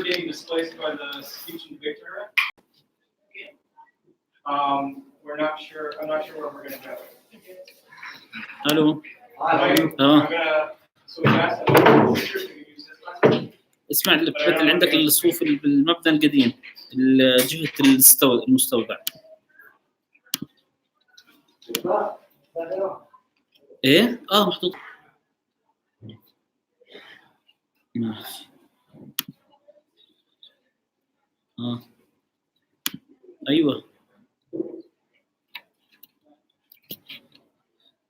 getting displaced by the speech and dictator. We're not sure. I'm not sure where we're going to go. الو I'm gonna. So we asked them if we could use this class. اسمع اللي عندك الصفوف بالمبنى القديم جهة المستودع ايه محطوط ماشي ايوه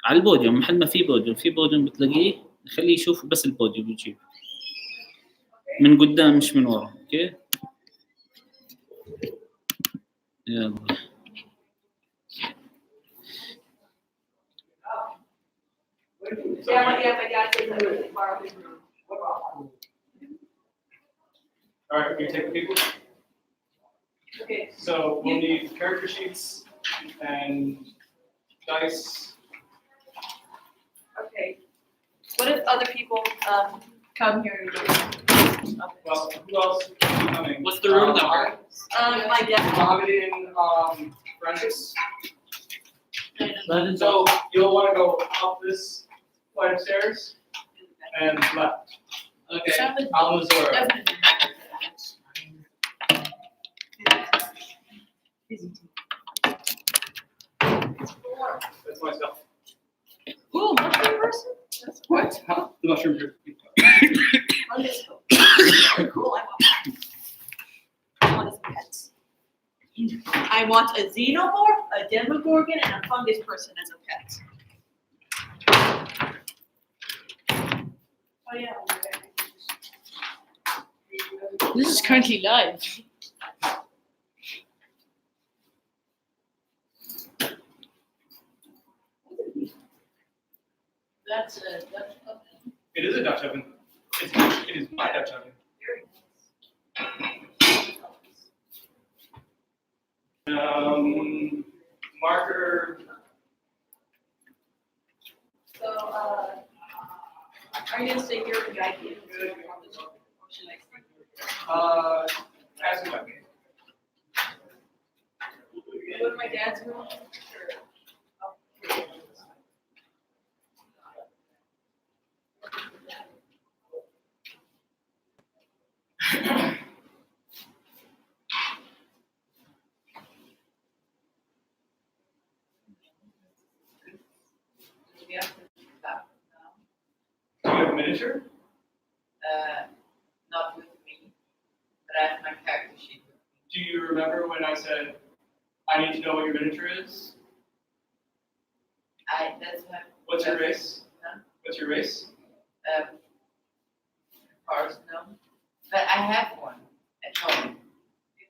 على البوديوم محل ما في بوديوم بتلاقيه خليه يشوف بس البوديوم يجيب من قدام مش من ورا اوكي يلا All right, we take the people. Okay. So we'll need character sheets and dice. Okay. What if other people come here? Well, who else is coming? What's the room number? My dad. Mohammed and Francis. So you'll want to go up this flight of stairs and left. Okay. Al-Mazur. That's myself. Ooh, mushroom person? That's What? Huh? The mushroom group. wonderful. Cool. I want some pets. I want a xenomorph, a demogorgon, and a fungus person as a pet. Oh yeah. This is currently live. That's a Dutch oven. It is a Dutch oven. It is my Dutch oven. Marker. So, are you gonna stay here for the idea? Or should I stay? Ask me about me. Go to my dad's room? Sure. Do you have a miniature? Not with me, but I have my character sheet with me. Do you remember when I said, I need to know what your miniature is? That's my. What's your race? Huh? What's your race? Cars, no. But I have one at home.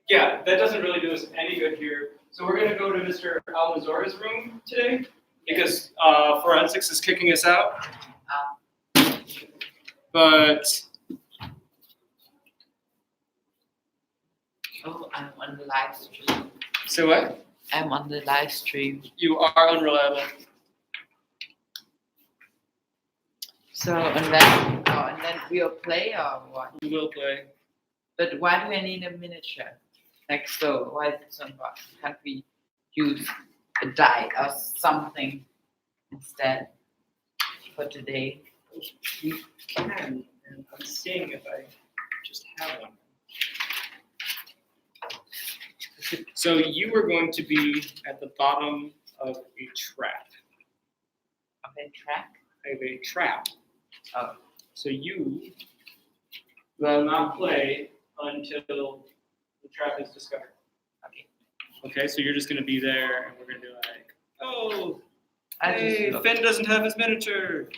Yeah, that doesn't really do us any good here. So we're going to go to Mr. Almazor's room today because forensics is kicking us out. But Oh, I'm on the live stream. say what? I'm on the live stream. You are unreliable. So and then we'll play or what? We will play. But why do I need a miniature? Like so, why is it so important? Can't we use a die or something instead for today? We can. And I'm seeing if I just have one. So you are going to be at the bottom of a trap. Okay, track. I have a trap. Oh. So you will not play until the trap is discovered. Okay. Okay, so you're just going to be there, and we're going to be like, oh, I hey, just Finn doesn't have his miniature.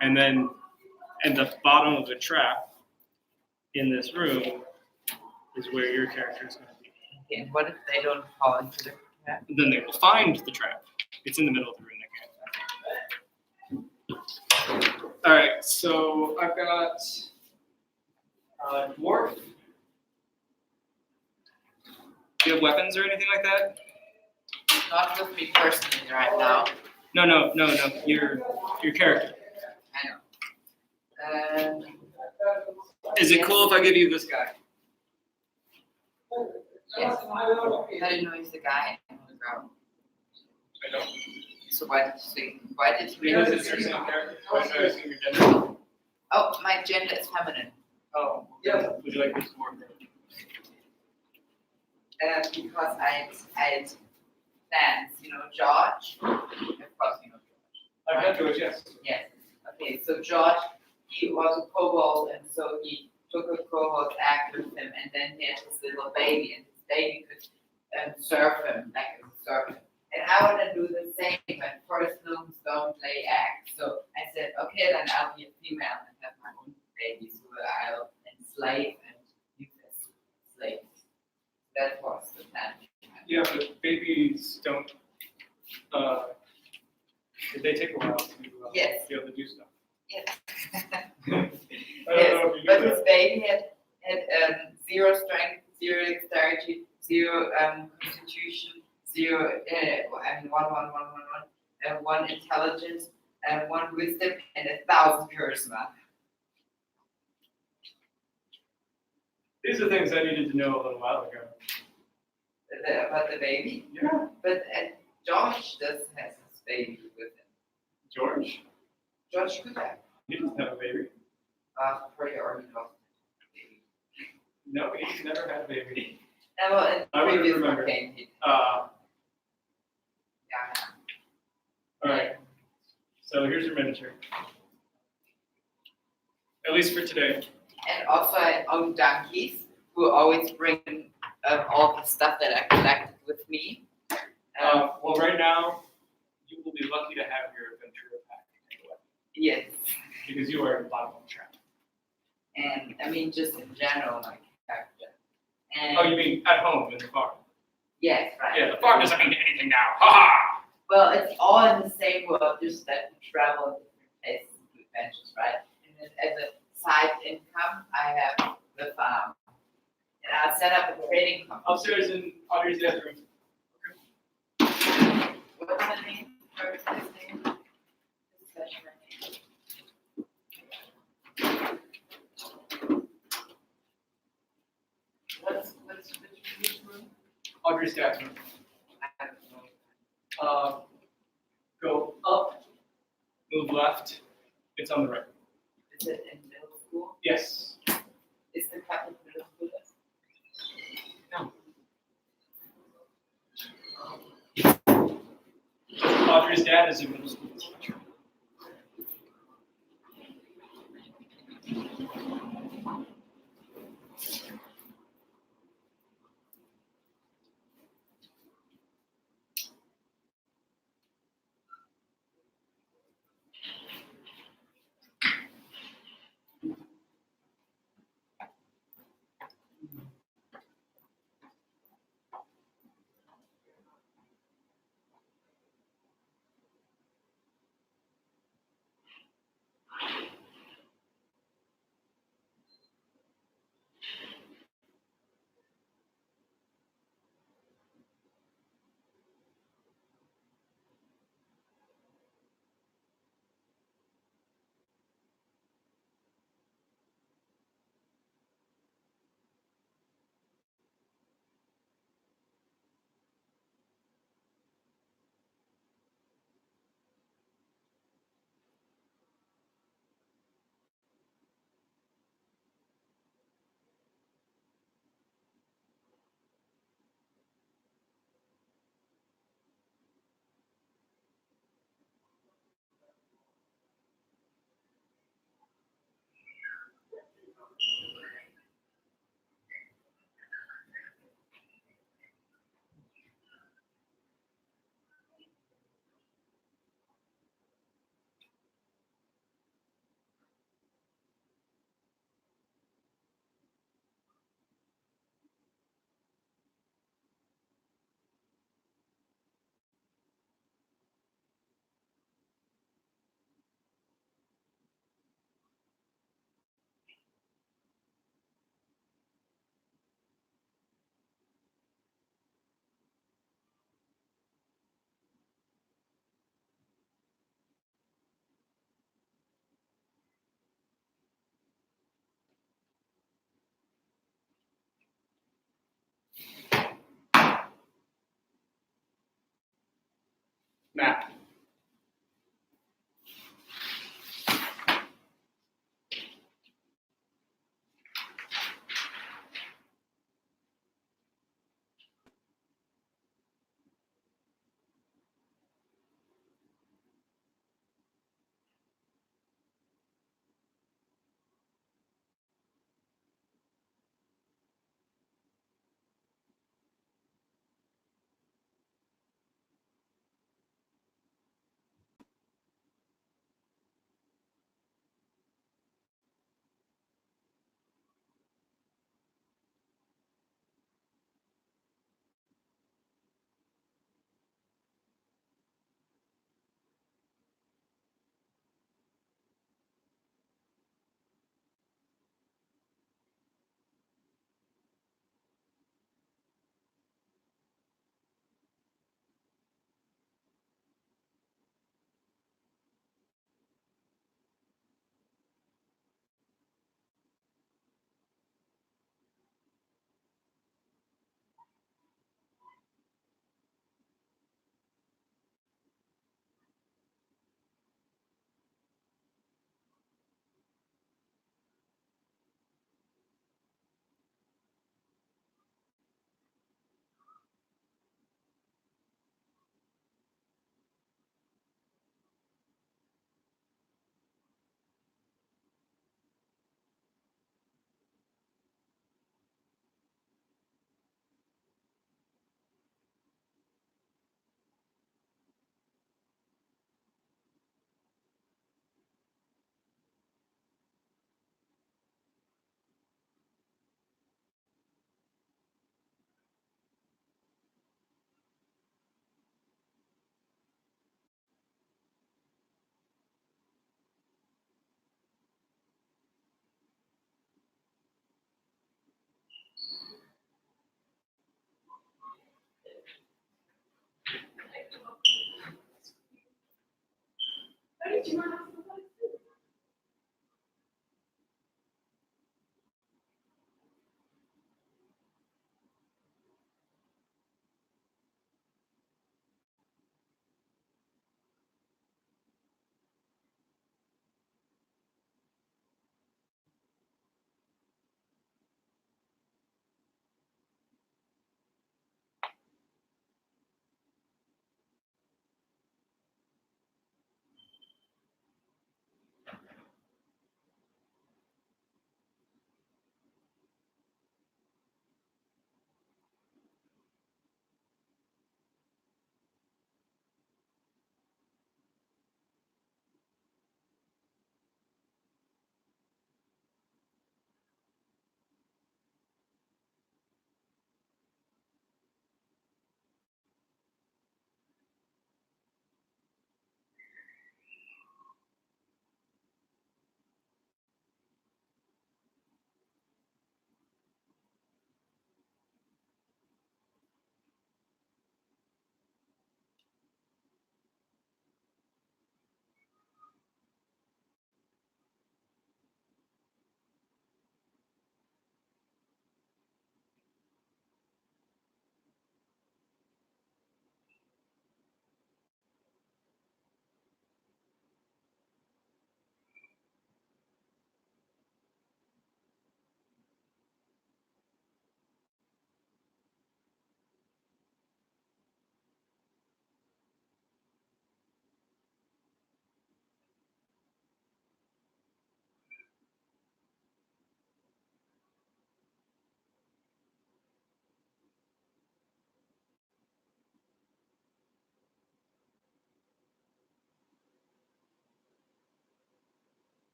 And then at the bottom of the trap in this room is where your character is going to be. okay, and what if they don't fall into the trap? Then they will find the trap. It's in the middle of the room. All right, so I've got dwarf. Do you have weapons or anything like that? Not with me personally right now. No. Your character. I know. Is it cool if I give you this guy? Yes. How do you know he's the guy and the girl? I don't. So why did you say, why did you Because make it's your it? same character. Why should I assume your gender? Oh, my gender is feminine. Oh, yeah. Would you like this to work? Because I had fans, you know, George. Of course, you know George. I've met George, yes. Yes. Okay, so George, he was a kobold, and so he took a kobold act with him, and then he had his little baby, and his baby could serve him like a servant. And I want to do the same, but first gnomes don't lay eggs. So I said, okay, then I'll be a female and have my own babies who I'll enslave and use as slaves. That was the plan. Yeah, but babies don't, they take a while to Yes. be able to do stuff. Yes. I don't know Yes, if you but knew his that. baby had zero strength, zero dexterity, zero constitution, zero one intelligence, and one wisdom, and 1,000 charisma. These are things I needed to know a little while ago. About the baby, Yeah. but Josh does has his baby with him. George? Josh could have He doesn't have a baby. pretty already lost his baby. No, he's never had a baby. And well, in I wouldn't previous remember. campaign, he yeah. All right. So here's your miniature. At least for today. And also I own donkeys who always bring all the stuff that I collected with me. Well, right now, you will be lucky to have your adventure pack anyway, Yes, because you are at the bottom of the trap. and I mean just in general, my character. And Oh, you mean at home in the farm? yes, right. Yeah, the farm doesn't mean anything now. Ha ha! Well, it's all in the same world, just that we travel different places and do adventures, right? And then as a side income, I have the farm. And I'll set up a trading company. Upstairs in Audrey's bedroom. What's the name? What's his name? His special name. Which room? Audrey's dad's room. I don't know. Go up, move left. It's on the right. Is it in middle school? Yes. Is the Catholic middle school? Audrey's dad is in middle school. map.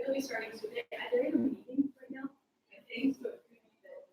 It'll be starting soon. They're in a meeting right now, I think, so it could be that.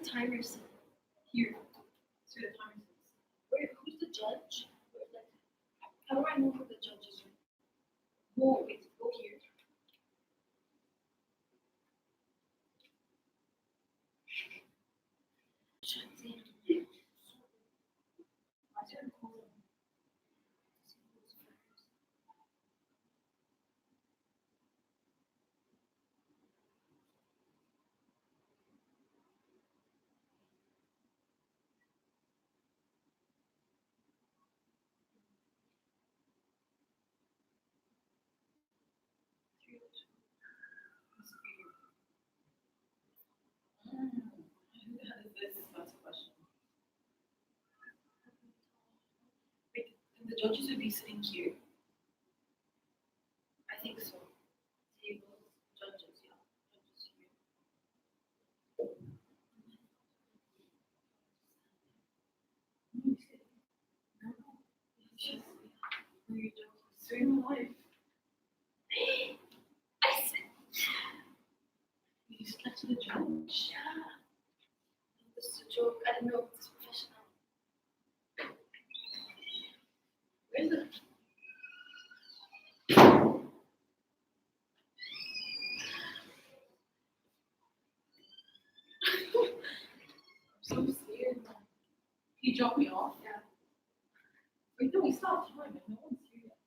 timers here? That's where the timers is. Where, who's the judge? Where, like, how do I know who the judge is? Go, wait, go here. Why is there a colon? This is not a question. Wait, the judges would be sitting here. I think so. Tables, judges, yeah. Judges here. It's just, no, you're joking. Swear my life. I said, you just got to the judge. Yeah. This is a joke. I don't know if it's professional. Where's the I'm so scared. He dropped me off? Yeah. Wait, no, we stopped time. No one's here yet.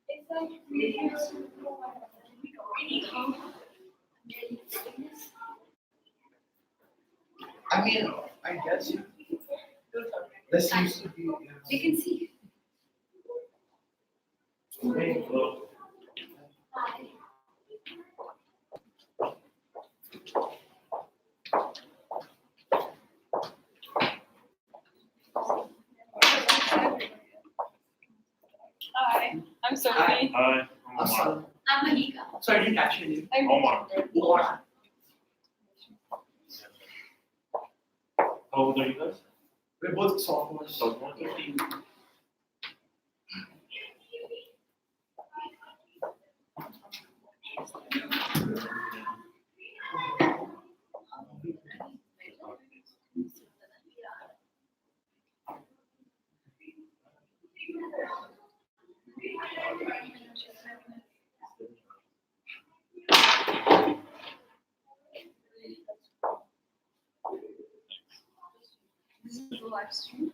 It's like we I mean, I guess this used to be. They can see. Hi, I'm Sophie. Hi, I'm Omar. Awesome. I'm Mahika. Sorry, I didn't catch your name. I'm Omar. Laura. How old are you guys? We're both sophomores. Sophomore? This is the live stream.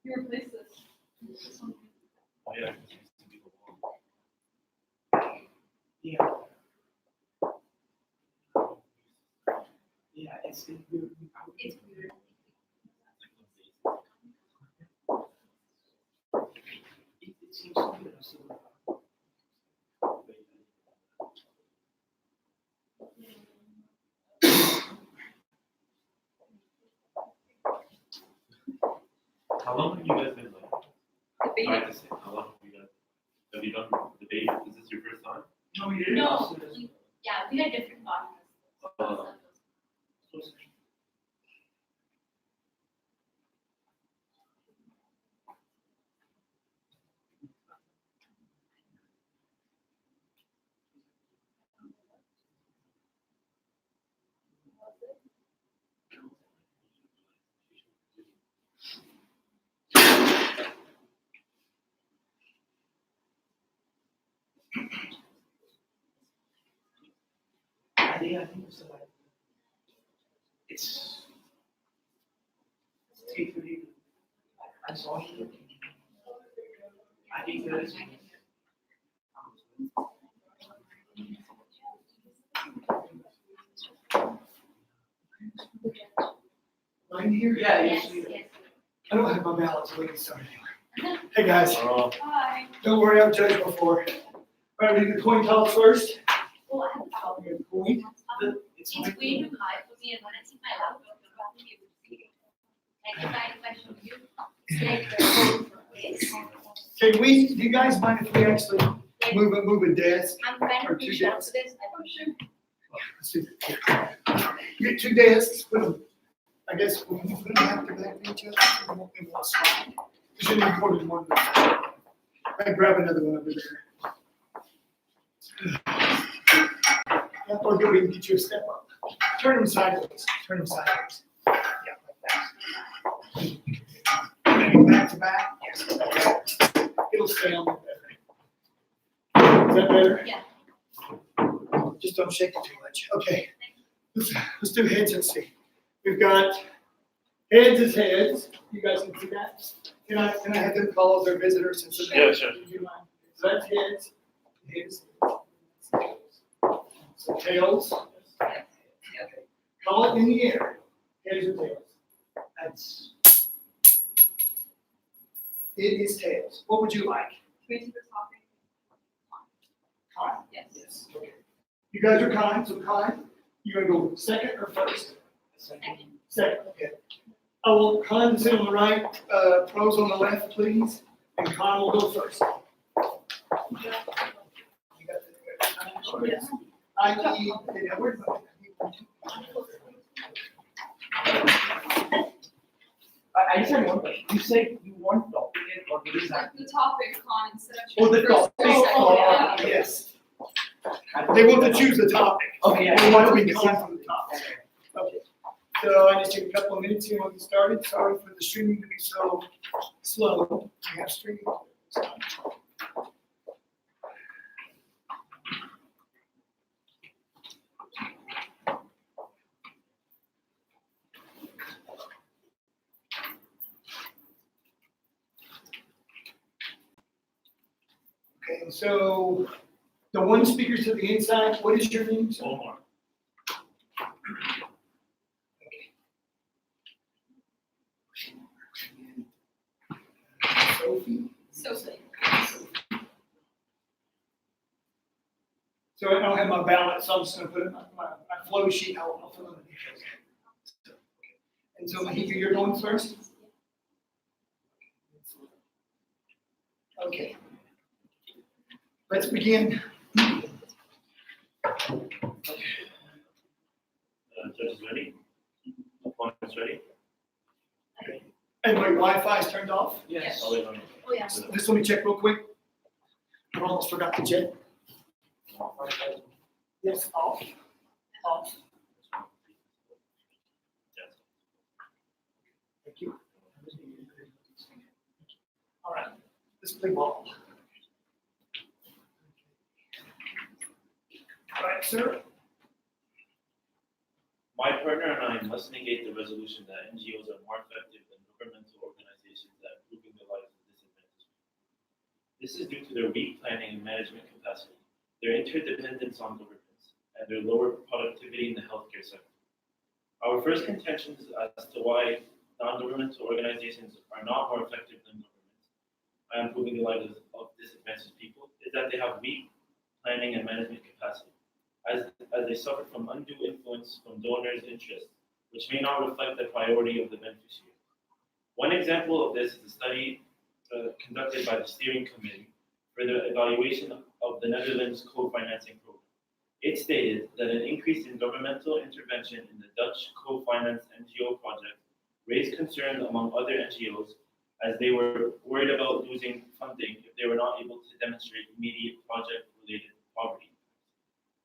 You replace this. Oh, yeah. Yeah. Yeah, it's weird. It's weird. It seems to be so. How long have you guys been like? The Sorry baby. to say, how long have you done the debate? Is this your first time? No, we didn't. No, yeah, we had different partners. I think it's like, it's 3:30. I saw it. I think there is. Mine here? Yeah, Yes, usually. yes. I don't have my balance, so we can start anyway. Hey, guys, Oh, Hi. don't worry, I've judged before. All right, we do the coin toss first. Oh, I have a problem. The coin, It's way too high for me, and when I see my laptop, you'll probably be able to see it. Like if I show you, it's like Can we, do you guys mind if we actually move a desk? I'm kind Or of two too short desks? for this. I'm sure. Let's do that. You get two desks, put them, I guess, we can put them back to back to each other. We won't be able to slide. Because then you put in one. I grab another one over there. Yeah, or good, we can get you a step up. Turn them sideways, turn them sideways. Yeah, like that. Maybe back to back. It'll stay on there. Is that better? Yeah. Just don't shake it too much. Okay. Let's do heads and see. We've got heads is heads. You guys can see that? Can I have them call as their visitors? Since they're- Yeah, sure. Do you mind? So that's heads. Heads. So tails. Call it in the air. Heads or tails. That's. It is tails. What would you like? Can we do the topic? Kind. Yes. Yes. Okay. You guys are kind, so kind. You gonna go second or first? Second, okay. I will, Khan is on the right, pros on the left, please, and Khan will go first. You got the- Yes. I need, where's my? I just had one question. You said you want topic or what is that? The topic on instead of. Oh, the choosing topic, first or second, oh, yeah. yes. They want to choose the topic. Okay, yeah. They want to be Khan from the top. Okay. So I just take a couple of minutes here when we started. Sorry for the streaming to be so slow. We have streaming. Okay, so the one speaker to the inside, what is your name, sir? Omar. Sophie. So, So I don't have my ballot, so I'm just gonna put it in my flow sheet, I'll fill in the details. And so Mahika, you're going first? Okay. Let's begin. Judge is ready? Opponent's ready? And my Wi-Fi is turned off. Yes. Oh, wait, no, no. Oh, yeah. Just let me check real quick. I almost forgot to check. Yes, off. Off. Yes. Thank you. All right, let's play ball. All right, sir. My partner and I must negate the resolution that NGOs are more effective than governmental organizations at improving the lives of disadvantaged people. This is due to their weak planning and management capacity, their interdependence on governments, and their lower productivity in the healthcare sector. Our first contentions as to why non-governmental organizations are not more effective than governments at improving the lives of disadvantaged people is that they have weak planning and management capacity, as they suffer from undue influence from donors' interests, which may not reflect the priority of the beneficiary. One example of this is a study conducted by the Steering Committee for the evaluation of the Netherlands co-financing program. It stated that an increase in governmental intervention in the Dutch co-finance NGO project raised concern among other NGOs as they were worried about losing funding if they were not able to demonstrate immediate project-related poverty.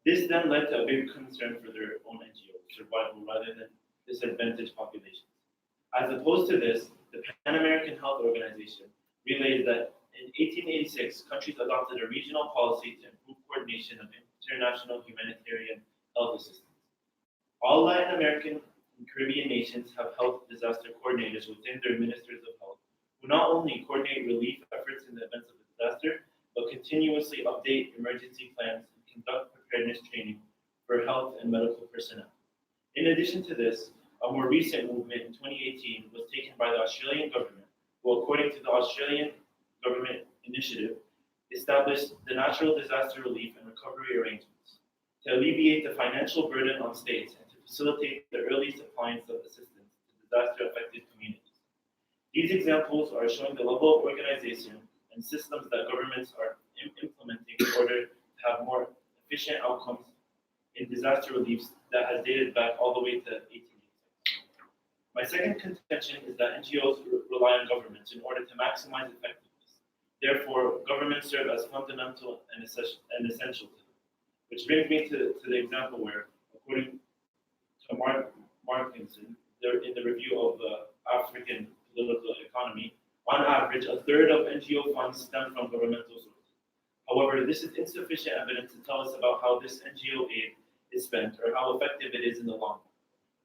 This then led to a big concern for their own NGO survival rather than disadvantaged populations. As opposed to this, the Pan American Health Organization relayed that in 1886, countries adopted a regional policy to improve coordination of international humanitarian health assistance. All Latin American and Caribbean nations have health disaster coordinators within their ministers of health, who not only coordinate relief efforts in the events of a disaster, but continuously update emergency plans and conduct preparedness training for health and medical personnel. In addition to this, a more recent movement in 2018 was taken by the Australian government, who, according to the Australian Government Initiative, established the Natural Disaster Relief and Recovery Arrangements to alleviate the financial burden on states and to facilitate the early suppliance of assistance to disaster-affected communities. These examples are showing the level of organization and systems that governments are implementing in order to have more efficient outcomes in disaster reliefs that has dated back all the way to 1886. My second contention is that NGOs rely on governments in order to maximize effectiveness. Therefore, governments serve as fundamental and essential to them. Which brings me to the example where, according to Mark Markinson, in the review of the African political economy, on average, a third of NGO funds stem from governmental sources. However, this is insufficient evidence to tell us about how this NGO aid is spent or how effective it is in the long run.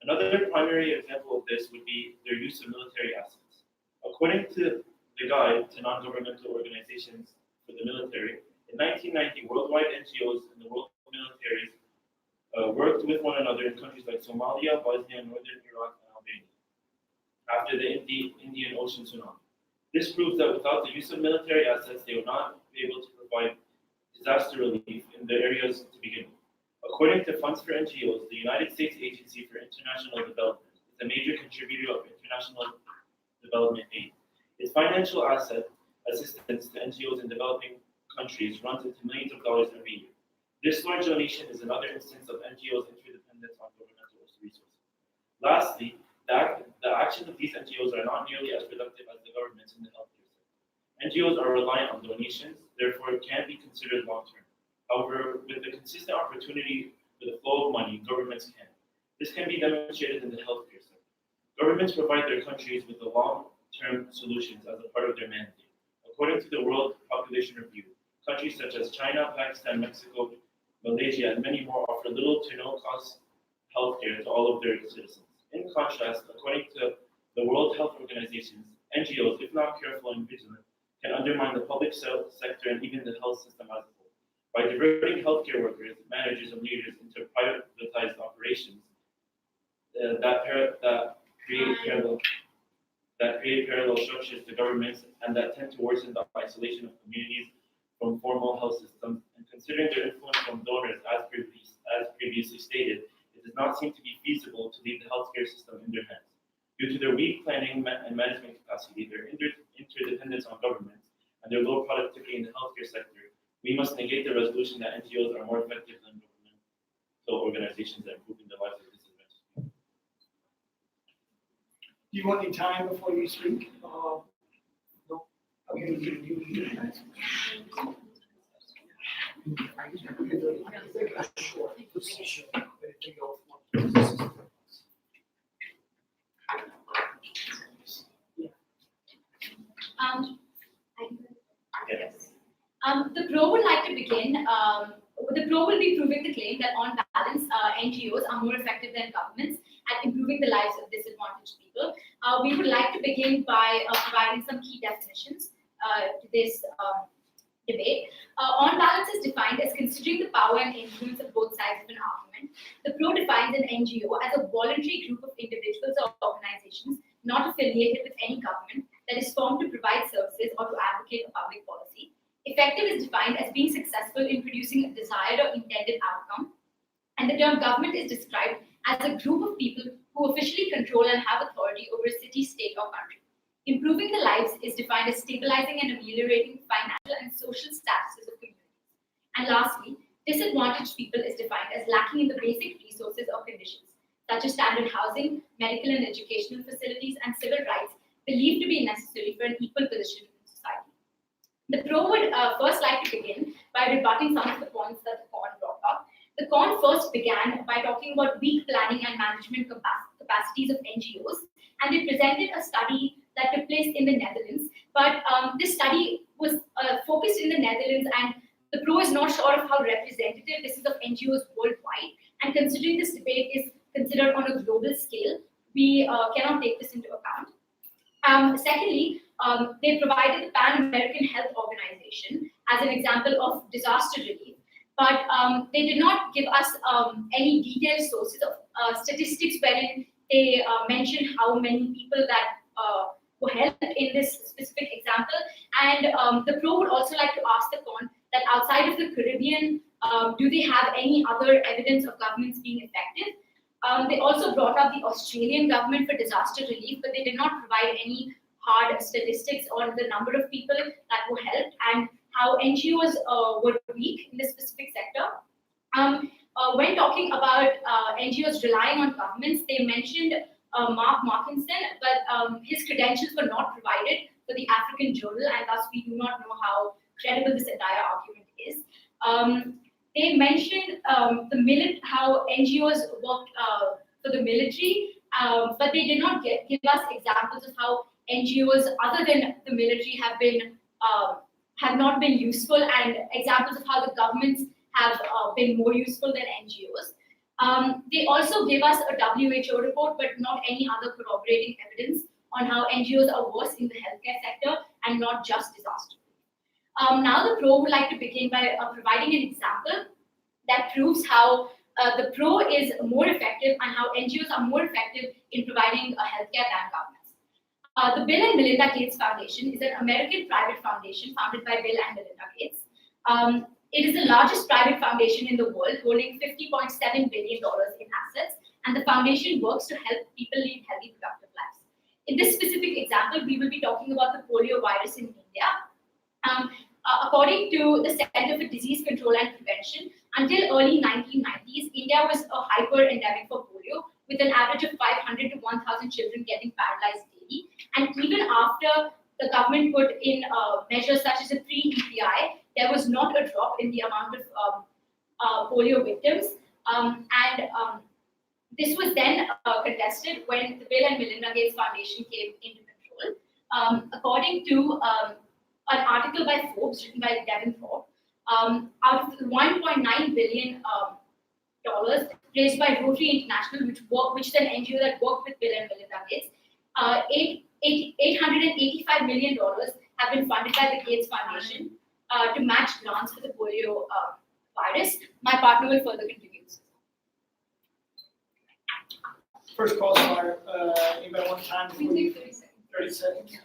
Another primary example of this would be their use of military assets. According to the Guide to Non-Governmental Organizations for the Military, in 1990, worldwide NGOs and the world militaries worked with one another in countries like Somalia, Bosnia, Northern Iraq, and Albania after the Indian Ocean tsunami. This proves that without the use of military assets, they would not be able to provide disaster relief in the areas to begin with. According to Funds for NGOs, the United States Agency for International Development is a major contributor of international development aid. Its financial assistance to NGOs in developing countries runs into millions of dollars every year. This large donation is another instance of NGOs' interdependence on governmental resources. Lastly, the actions of these NGOs are not nearly as productive as the governments in the healthcare sector. NGOs are reliant on donations, therefore can be considered long-term. However, with the consistent opportunity for the flow of money, governments can. This can be demonstrated in the healthcare sector. Governments provide their countries with the long-term solutions as a part of their mandate. According to the World Population Review, countries such as China, Pakistan, Mexico, Malaysia, and many more offer little to no cost healthcare to all of their citizens. In contrast, according to the World Health Organization, NGOs, if not careful and vigilant, can undermine the public sector and even the health system as a whole. By diverting healthcare workers, managers, and leaders into privatized operations that create parallel structures to governments and that tend to worsen the isolation of communities from formal health systems, and considering their influence from donors as previously stated, it does not seem to be feasible to leave the healthcare system in their hands. Due to their weak planning and management capacity, their interdependence on governments, and their low productivity in the healthcare sector, we must negate the resolution that NGOs are more effective than governmental organizations at improving the lives of disadvantaged people. Do you want any time before you speak? No. Okay, you guys. The Pro would like to begin. The Pro will be proving the claim that on balance, NGOs are more effective than governments at improving the lives of disadvantaged people. We would like to begin by providing some key definitions to this debate. On balance is defined as considering the power and influence of both sides of an argument. The Pro defines an NGO as a voluntary group of individuals or organizations not affiliated with any government that is formed to provide services or to advocate a public policy. Effective is defined as being successful in producing a desired or intended outcome. And the term government is described as a group of people who officially control and have authority over a city, state, or country. Improving the lives is defined as stabilizing and ameliorating financial and social statuses of communities. And lastly, disadvantaged people is defined as lacking in the basic resources or conditions, such as standard housing, medical and educational facilities, and civil rights believed to be necessary for an equal position in society. The Pro would first like to begin by rebutting some of the points that the Con brought up. The Con first began by talking about weak planning and management capacities of NGOs, and they presented a study that took place in the Netherlands. But this study was focused in the Netherlands, and the Pro is not sure of how representative this is of NGOs worldwide. And considering this debate is considered on a global scale, we cannot take this into account. Secondly, they provided the Pan American Health Organization as an example of disaster relief, but they did not give us any detailed sources of statistics wherein they mentioned how many people that were helped in this specific example. And the Pro would also like to ask the Con that outside of the Caribbean, do they have any other evidence of governments being effective? They also brought up the Australian government for disaster relief, but they did not provide any hard statistics on the number of people that were helped and how NGOs were weak in this specific sector. When talking about NGOs relying on governments, they mentioned Mark Markinson, but his credentials were not provided for the African Journal, and thus we do not know how credible this entire argument is. They mentioned how NGOs worked for the military, but they did not give us examples of how NGOs other than the military have not been useful, and examples of how the governments have been more useful than NGOs. They also gave us a WHO report, but not any other corroborating evidence on how NGOs are worse in the healthcare sector and not just disaster. Now the Pro would like to begin by providing an example that proves how the Pro is more effective and how NGOs are more effective in providing healthcare than governments. The Bill and Melinda Gates Foundation is an American private foundation founded by Bill and Melinda Gates. It is the largest private foundation in the world, holding $50.7 billion in assets, and the foundation works to help people lead healthy, productive lives. In this specific example, we will be talking about the polio virus in India. According to the Center for Disease Control and Prevention, until early 1990s, India was a hyper-endemic for polio, with an average of 500 to 1,000 children getting paralyzed daily. And even after the government put in measures such as a pre-EPI, there was not a drop in the amount of polio victims. This was then contested when the Bill and Melinda Gates Foundation came into control. According to an article by Forbes written by Devin Thorpe, out of the $1.9 billion raised by Rotary International, which is an NGO that worked with Bill and Melinda Gates, $885 million have been funded by the Gates Foundation to match grants for the polio virus. My partner will further continue. First call for, anybody want time? We take 30 seconds. 30 seconds.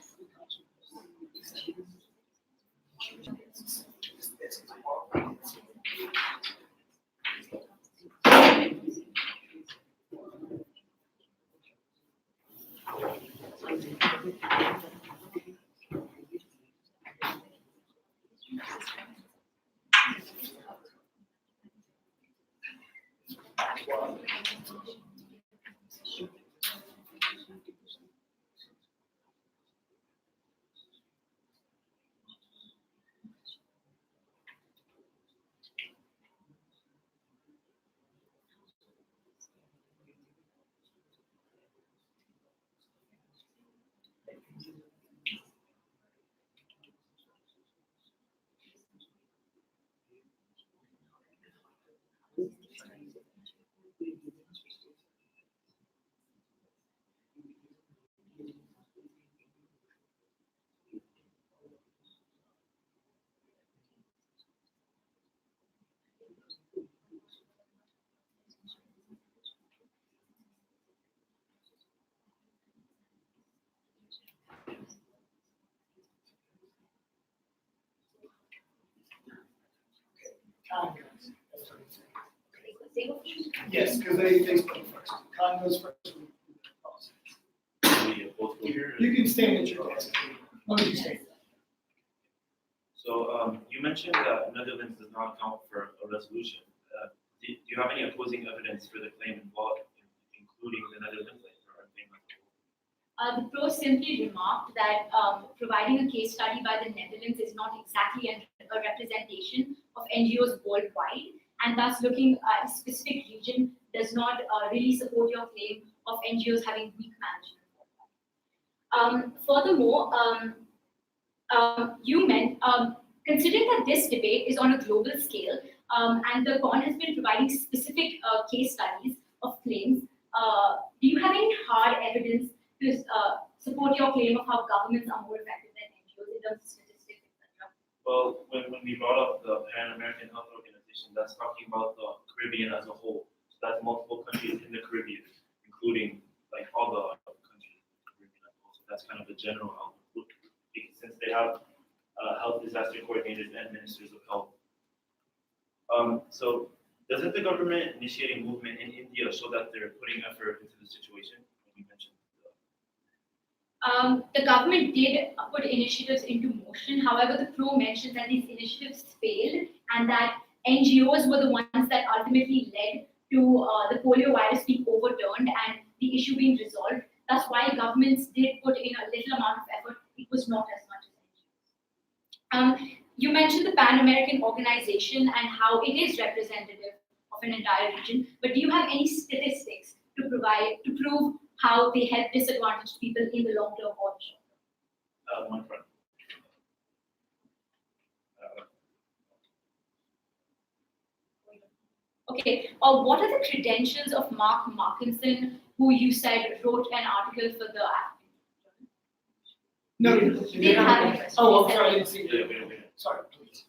Con goes. That's what he's saying. Yes, because they spoke first. Con goes first. We both go here. You can stand at your desk. What did you say? So you mentioned that Netherlands does not count for a resolution. Do you have any opposing evidence for the claim involved, including the Netherlands? The pro simply remarked that providing a case study by the Netherlands is not exactly a representation of NGOs worldwide, and thus looking at a specific region does not really support your claim of NGOs having weak management. Furthermore, considering that this debate is on a global scale, and the CON has been providing specific case studies of claims, do you have any hard evidence to support your claim of how governments are more effective than NGOs in terms of statistics, etc.? Well, when we brought up the Pan American Health Organization, that's talking about the Caribbean as a whole. So that's multiple countries in the Caribbean, including like all the countries in the Caribbean as well. So that's kind of a general outlook, since they have health disaster coordinators and ministers of health. So doesn't the government initiating movement in India show that they're putting effort into the situation? When you mentioned the government did put initiatives into motion. However, the pro mentioned that these initiatives failed and that NGOs were the ones that ultimately led to the polio virus being overturned and the issue being resolved. That's why governments did put in a little amount of effort. It was not as much as NGOs. You mentioned the Pan American Organization and how it is representative of an entire region, but do you have any statistics to provide to prove how they help disadvantaged people in the long term or the short term? one front. Okay, what are the credentials of Mark Markinson, who you said wrote an article for the African? No, you They didn't. have it. Oh, I'm sorry, I didn't see Yeah, you. okay. Sorry, please.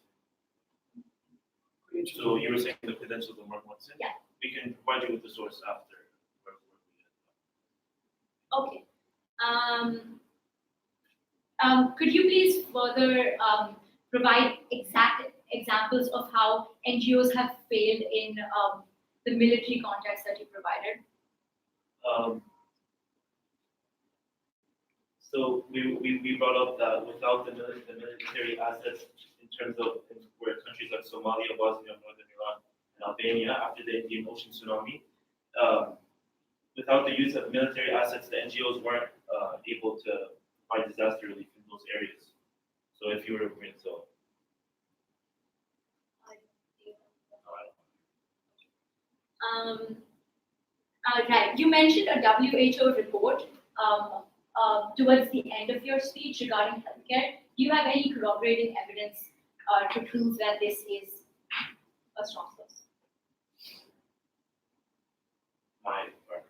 So you were saying the credentials of Mark Watson? Yeah. We can provide you with the source after. Okay. Could you please further provide exact examples of how NGOs have failed in the military context that you provided? So we brought up that without the military assets in terms of where countries like Somalia, Bosnia, Northern Iran, and Albania after the Indian Ocean tsunami, without the use of military assets, the NGOs weren't able to provide disaster relief in those areas. So if you were to bring so. Right. You mentioned a WHO report towards the end of your speech regarding healthcare. Do you have any corroborating evidence to prove that this is a strong source? My part.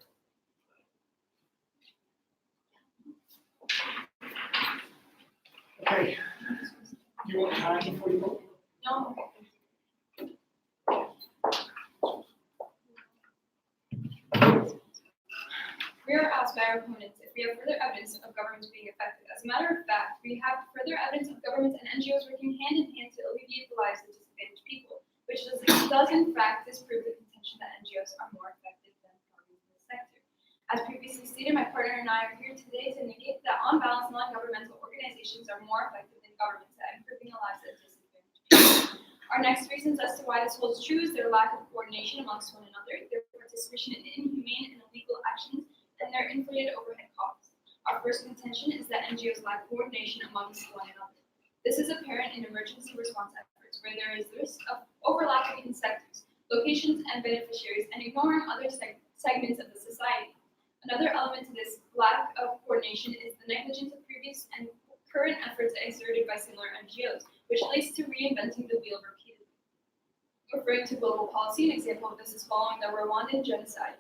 Okay. Do you want time before you vote? No. We are asked by our opponents if we have further evidence of governments being effective. As a matter of fact, we have further evidence of governments and NGOs working hand in hand to alleviate the lives of disadvantaged people, which does in fact disprove the contention that NGOs are more effective than governments in the sector. As previously stated, my partner and I are here today to negate that on balance, non-governmental organizations are more effective than governments at improving the lives of disadvantaged people. Our next reasons as to why this holds true is their lack of coordination amongst one another, their participation in inhumane and illegal actions, and their inflated overhead costs. Our first contention is that NGOs lack coordination amongst one another. This is apparent in emergency response efforts, where there is risk of overlapping in sectors, locations, and beneficiaries, and ignoring other segments of the society. Another element to this lack of coordination is the negligence of previous and current efforts exerted by similar NGOs, which leads to reinventing the wheel repeatedly. Referring to global policy, an example of this is following the Rwandan genocide,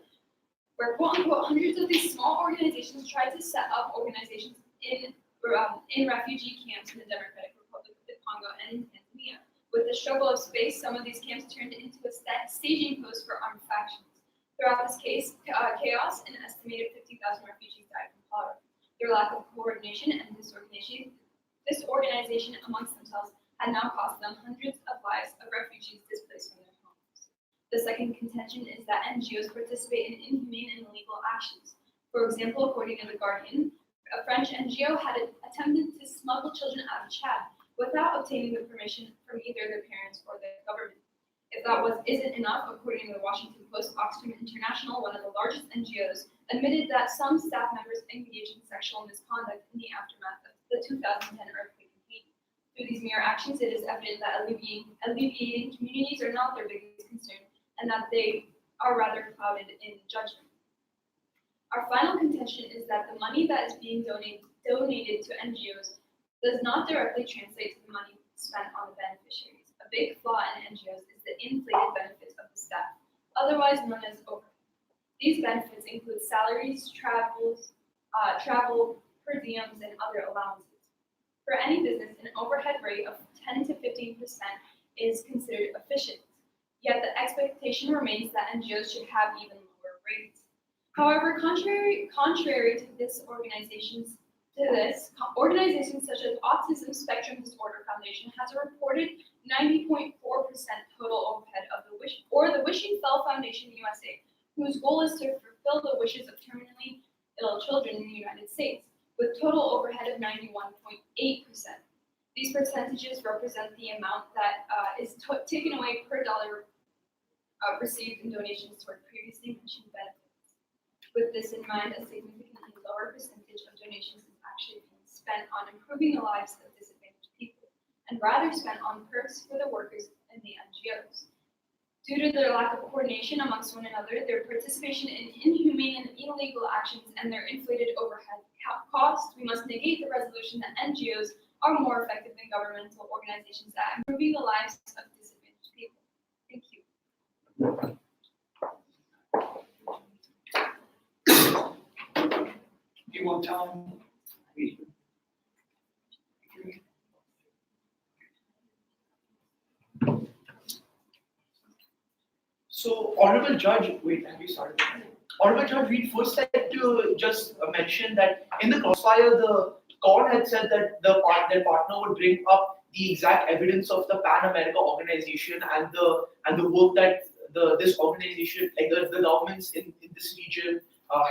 where quote-unquote hundreds of these small organizations tried to set up organizations in refugee camps in the Democratic Republic of the Congo and in Tanzania. With the struggle of space, some of these camps turned into a staging post for armed factions. Throughout this chaos, an estimated 50,000 refugees died from cholera. Their lack of coordination and disorganization amongst themselves had now cost them hundreds of lives of refugees displaced from their homes. The second contention is that NGOs participate in inhumane and illegal actions. For example, according to The Guardian, a French NGO had attempted to smuggle children out of Chad without obtaining the permission from either their parents or the government. If that isn't enough, according to the Washington Post, Oxfam International, one of the largest NGOs, admitted that some staff members engaged in sexual misconduct in the aftermath of the 2010 earthquake in Haiti. Through these mere actions, it is evident that alleviating communities are not their biggest concern, and that they are rather clouded in judgment. Our final contention is that the money that is being donated to NGOs does not directly translate to the money spent on the beneficiaries. A big flaw in NGOs is the inflated benefits of the staff, otherwise known as overhead. These benefits include salaries, travel, per diems, and other allowances. For any business, an overhead rate of 10 to 15% is considered efficient. Yet the expectation remains that NGOs should have even lower rates. However, contrary to this, organizations such as Autism Spectrum Disorder Foundation has a reported 90.4% total overhead of the Wishing Well Foundation USA, whose goal is to fulfill the wishes of terminally ill children in the United States, with total overhead of 91.8%. These percentages represent the amount that is taken away per dollar received in donations toward previously mentioned benefits. With this in mind, a significantly lower percentage of donations is actually being spent on improving the lives of disadvantaged people, and rather spent on perks for the workers and the NGOs. Due to their lack of coordination amongst one another, their participation in inhumane and illegal actions, and their inflated overhead costs, we must negate the resolution that NGOs are more effective than governmental organizations at improving the lives of disadvantaged people. Thank you. Do you want time? So, Honorable Judge, wait, have you started? Honorable Judge, we'd first like to just mention that in the crossfire, the court had said that their partner would bring up the exact evidence of the Pan America organization and the work that this organization, like the governments in this region,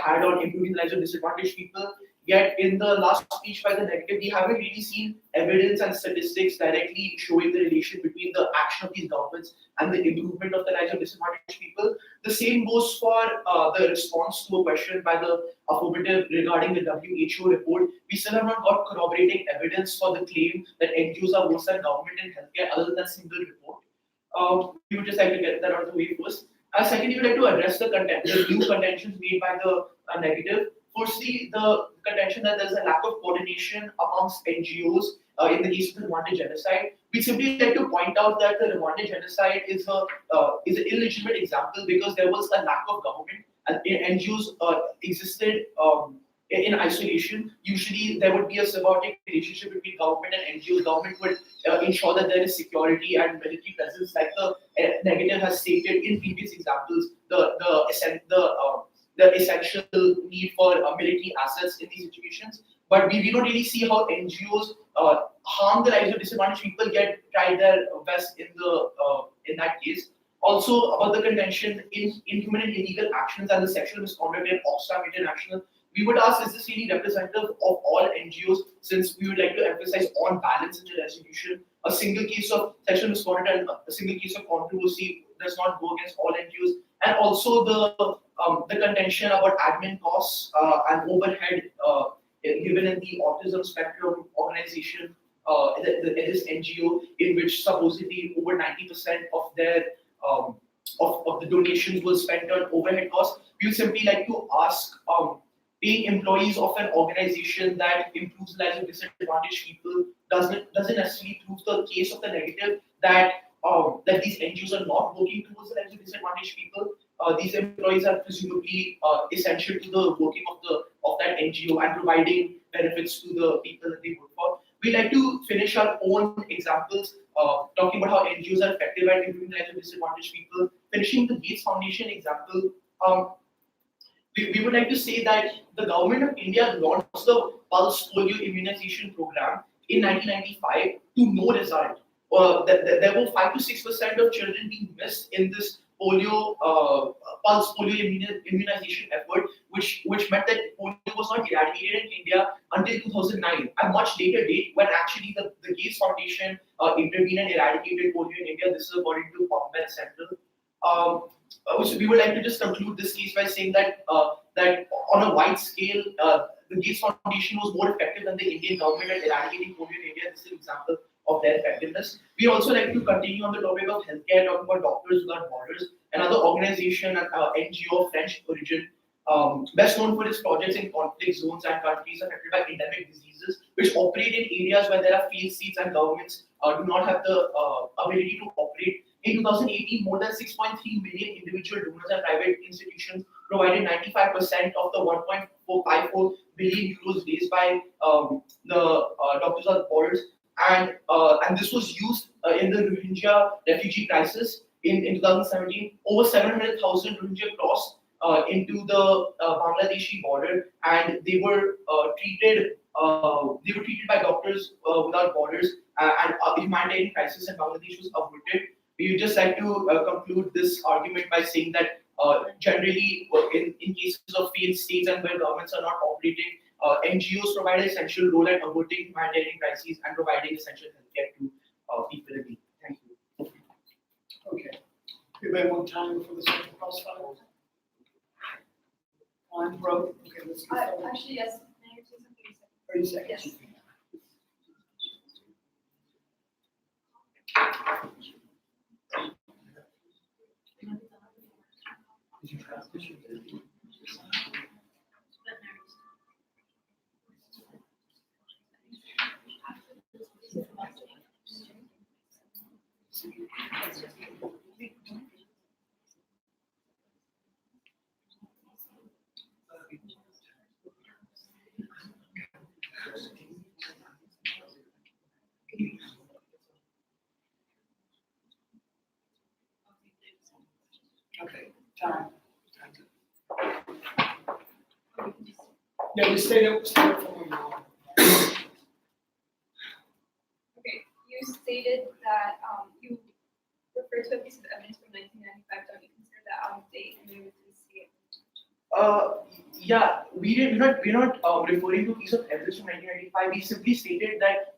had on improving the lives of disadvantaged people. Yet in the last speech by the negative, we haven't really seen evidence and statistics directly showing the relation between the action of these governments and the improvement of the lives of disadvantaged people. The same goes for the response to a question by the affirmative regarding the WHO report. We still have not got corroborating evidence for the claim that NGOs are worse than government in healthcare other than a single report. We would just like to get that out of the way first. Secondly, we would like to address the new contentions made by the negative. Firstly, the contention that there's a lack of coordination amongst NGOs in the case of the Rwandan genocide. We simply like to point out that the Rwandan genocide is an illegitimate example because there was a lack of government and NGOs existed in isolation. Usually, there would be a symbiotic relationship between government and NGOs. Government would ensure that there is security and military presence, like the negative has stated in previous examples. The essential need for military assets in these situations, but we don't really see how NGOs harm the lives of disadvantaged people, yet try their best in that case. Also, about the contention in inhuman and illegal actions and the sexual misconduct in Oxfam International, we would ask, is this really representative of all NGOs? Since we would like to emphasize on balance in the resolution, a single case of sexual misconduct and a single case of controversy does not go against all NGOs. And also the contention about admin costs and overhead given in the autism spectrum organization, this NGO, in which supposedly over 90% of their of the donations were spent on overhead costs. We would simply like to ask, paying employees of an organization that improves the lives of disadvantaged people doesn't necessarily prove the case of the negative that that these NGOs are not working towards the lives of disadvantaged people. These employees are presumably essential to the working of that NGO and providing benefits to the people that they work for. We like to finish our own examples, talking about how NGOs are effective at improving the lives of disadvantaged people. Finishing the Gates Foundation example, we would like to say that the government of India launched the Pulse Polio Immunization Program in 1995 to no result. There were 5 to 6% of children being missed in this pulse polio immunization effort, which meant that polio was not eradicated in India until 2009, a much later date when actually the Gates Foundation intervened and eradicated polio in India. This is according to PubMed Central. So we would like to just conclude this case by saying that that on a wide scale, the Gates Foundation was more effective than the Indian government at eradicating polio in India. This is an example of their effectiveness. We also like to continue on the topic of healthcare, talking about Doctors Without Borders, another organization and NGO of French origin, best known for its projects in conflict zones and countries affected by endemic diseases, which operate in areas where there are failed states and governments do not have the ability to operate. In 2018, more than 6.3 million individual donors and private institutions provided 95% of the 1.454 billion euros raised by the Doctors Without Borders. And this was used in the Rohingya refugee crisis in 2017. Over 700,000 Rohingya crossed into the Bangladeshi border, and they were treated by Doctors Without Borders, and the humanitarian crisis in Bangladesh was averted. We would just like to conclude this argument by saying that generally, in cases of failed states and where governments are not operating, NGOs provide an essential role at averting humanitarian crises and providing essential healthcare to people in need. Thank you. Okay. Anybody want time before the second cross file? Time, bro. Okay, let's get started. Actually, yes. May I say something? 30 seconds. Yes. Okay, time. Yeah, we stay up for one more. Okay, you refer to a piece of evidence from 1995, don't you consider that out of date and you would see it? Yeah, we're not referring to a piece of evidence from 1995. We simply stated that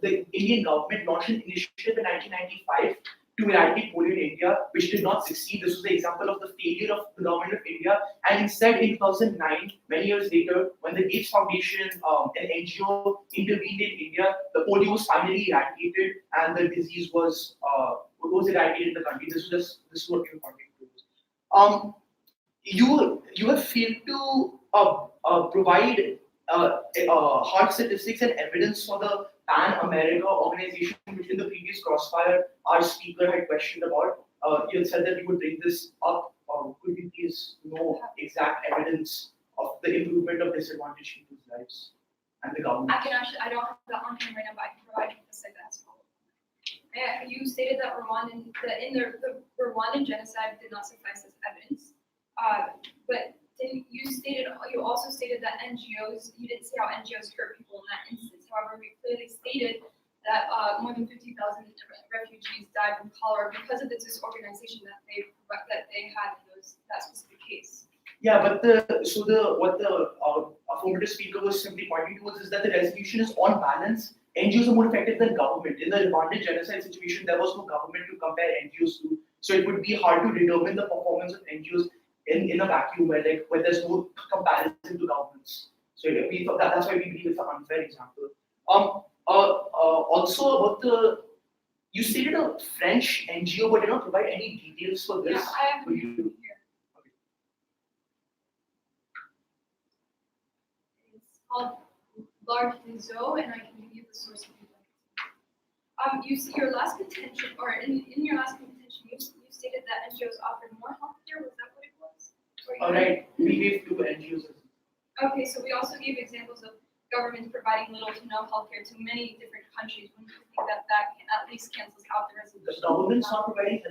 the Indian government launched an initiative in 1995 to eradicate polio in India, which did not succeed. This was the example of the failure of the government of India. And instead, in 2009, many years later, when the Gates Foundation, an NGO, intervened in India, the polio was finally eradicated, and the disease was eradicated in the country. This is what you're pointing to. You have failed to provide hard statistics and evidence for the Pan America organization, which in the previous crossfire our speaker had questioned about. You had said that you would bring this up. Could you please know exact evidence of the improvement of disadvantaged people's lives and the government? I don't have that on hand right now, but I can provide you this like that as well. Yeah, you stated that the Rwandan genocide did not suffice as evidence. But then you also stated that NGOs, you didn't say how NGOs hurt people in that instance. However, we clearly stated that more than 50,000 refugees died from cholera because of the disorganization that they had in that specific case. Yeah, but what the affirmative speaker was simply pointing towards is that the resolution is on balance. NGOs are more effective than government. In the Rwandan genocide situation, there was no government to compare NGOs to, so it would be hard to determine the performance of NGOs in a vacuum where there's no comparison to governments. So we thought that's why we believe it's an unfair example. Also about you stated a French NGO, but did not provide any details for this. Yeah, I have Will it you? here. It's called L'Art des Eaux, and I can give you the source if you'd like. You see your last contention, or in your last contention, you stated that NGOs offered more healthcare. Was that what it was? All right, we gave two NGOs. Okay, so we also gave examples of governments providing little to no healthcare to many different countries. When you think that can at least cancels out the resolution? The government's not providing.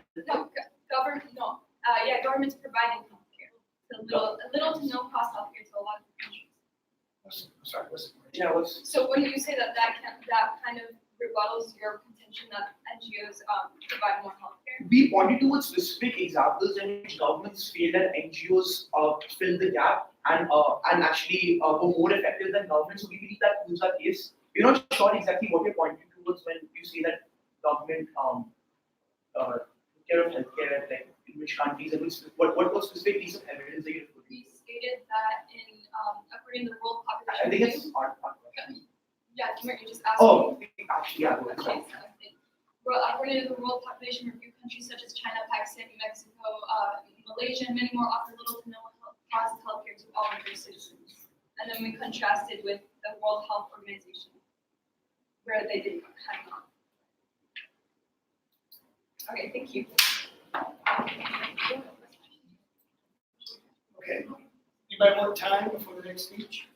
Government's providing healthcare. A little to no cost healthcare to a lot of countries. Sorry, what's Yeah, So when you say that kind of rebuttals your contention that NGOs provide more healthcare? we pointed towards specific examples in which governments failed and NGOs filled the gap and actually were more effective than governments. So we believe that proves our case. We're not sure exactly what you're pointing towards when you say that government took care of healthcare, like in which countries, and what was specific piece of evidence that you put? We stated that according to the World Population I think Review. it's hard question. Yeah, you just asked Oh, me. actually, yeah. Go ahead. Okay, sounds good. Well, according to the World Population Review, countries such as China, Pakistan, New Mexico, Malaysia, and many more offer little to no cost healthcare to all of their citizens. And then we contrasted with the World Health Organization, where they did have none. Okay, thank you. Okay. Anybody want time before the next speech?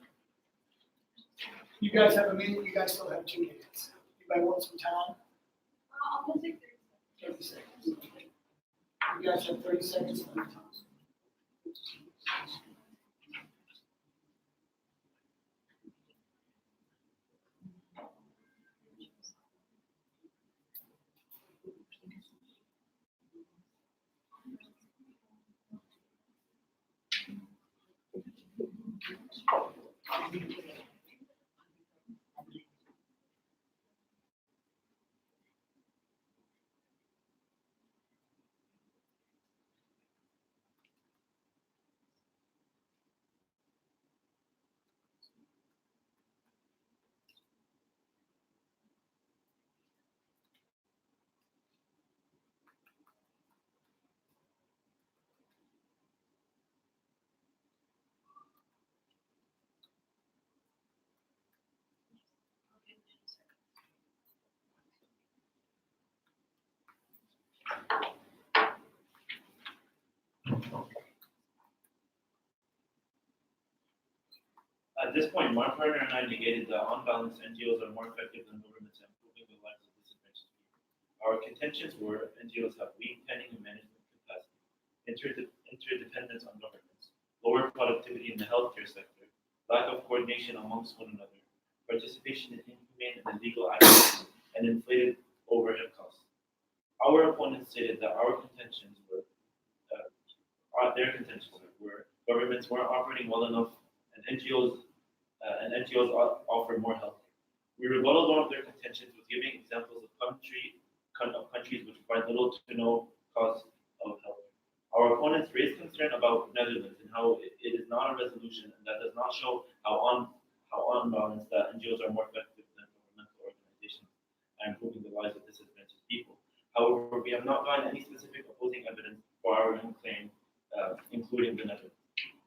You guys have a minute, you guys still have 2 minutes. Anybody want some time? I'm gonna take 30 seconds. You guys have 30 seconds left. At this point, Mark Harder and I negated that on balance, NGOs are more effective than governments in improving the lives of disadvantaged people. Our contentions were NGOs have weak planning and management capacity, interdependence on governments, lower productivity in the healthcare sector, lack of coordination amongst one another, participation in inhumane and illegal actions, and inflated overhead costs. Our opponents stated that our contentions were, their contentions were governments weren't operating well enough and NGOs offer more help. We rebutted one of their contentions with giving examples of countries which provide little to no cost of help. Our opponents raised concern about Netherlands and how it is not a resolution and that does not show how unbalanced that NGOs are more effective than governmental organizations and improving the lives of disadvantaged people. However, we have not gotten any specific opposing evidence for our own claim, including the Netherlands.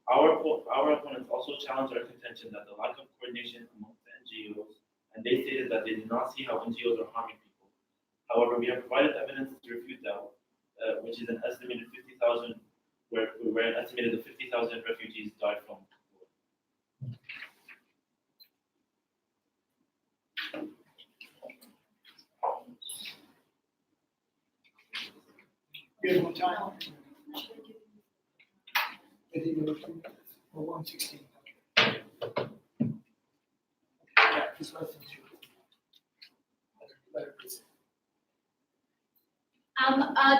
Our opponents also challenged our contention that the lack of coordination amongst the NGOs, and they stated that they did not see how NGOs are harming people. However, we have provided evidence to refute that, which is an estimated 50,000, where an estimated 50,000 refugees died from war. You have more time? I think it was 2 minutes, or 1:16. Yeah, just less than 2. Let her proceed.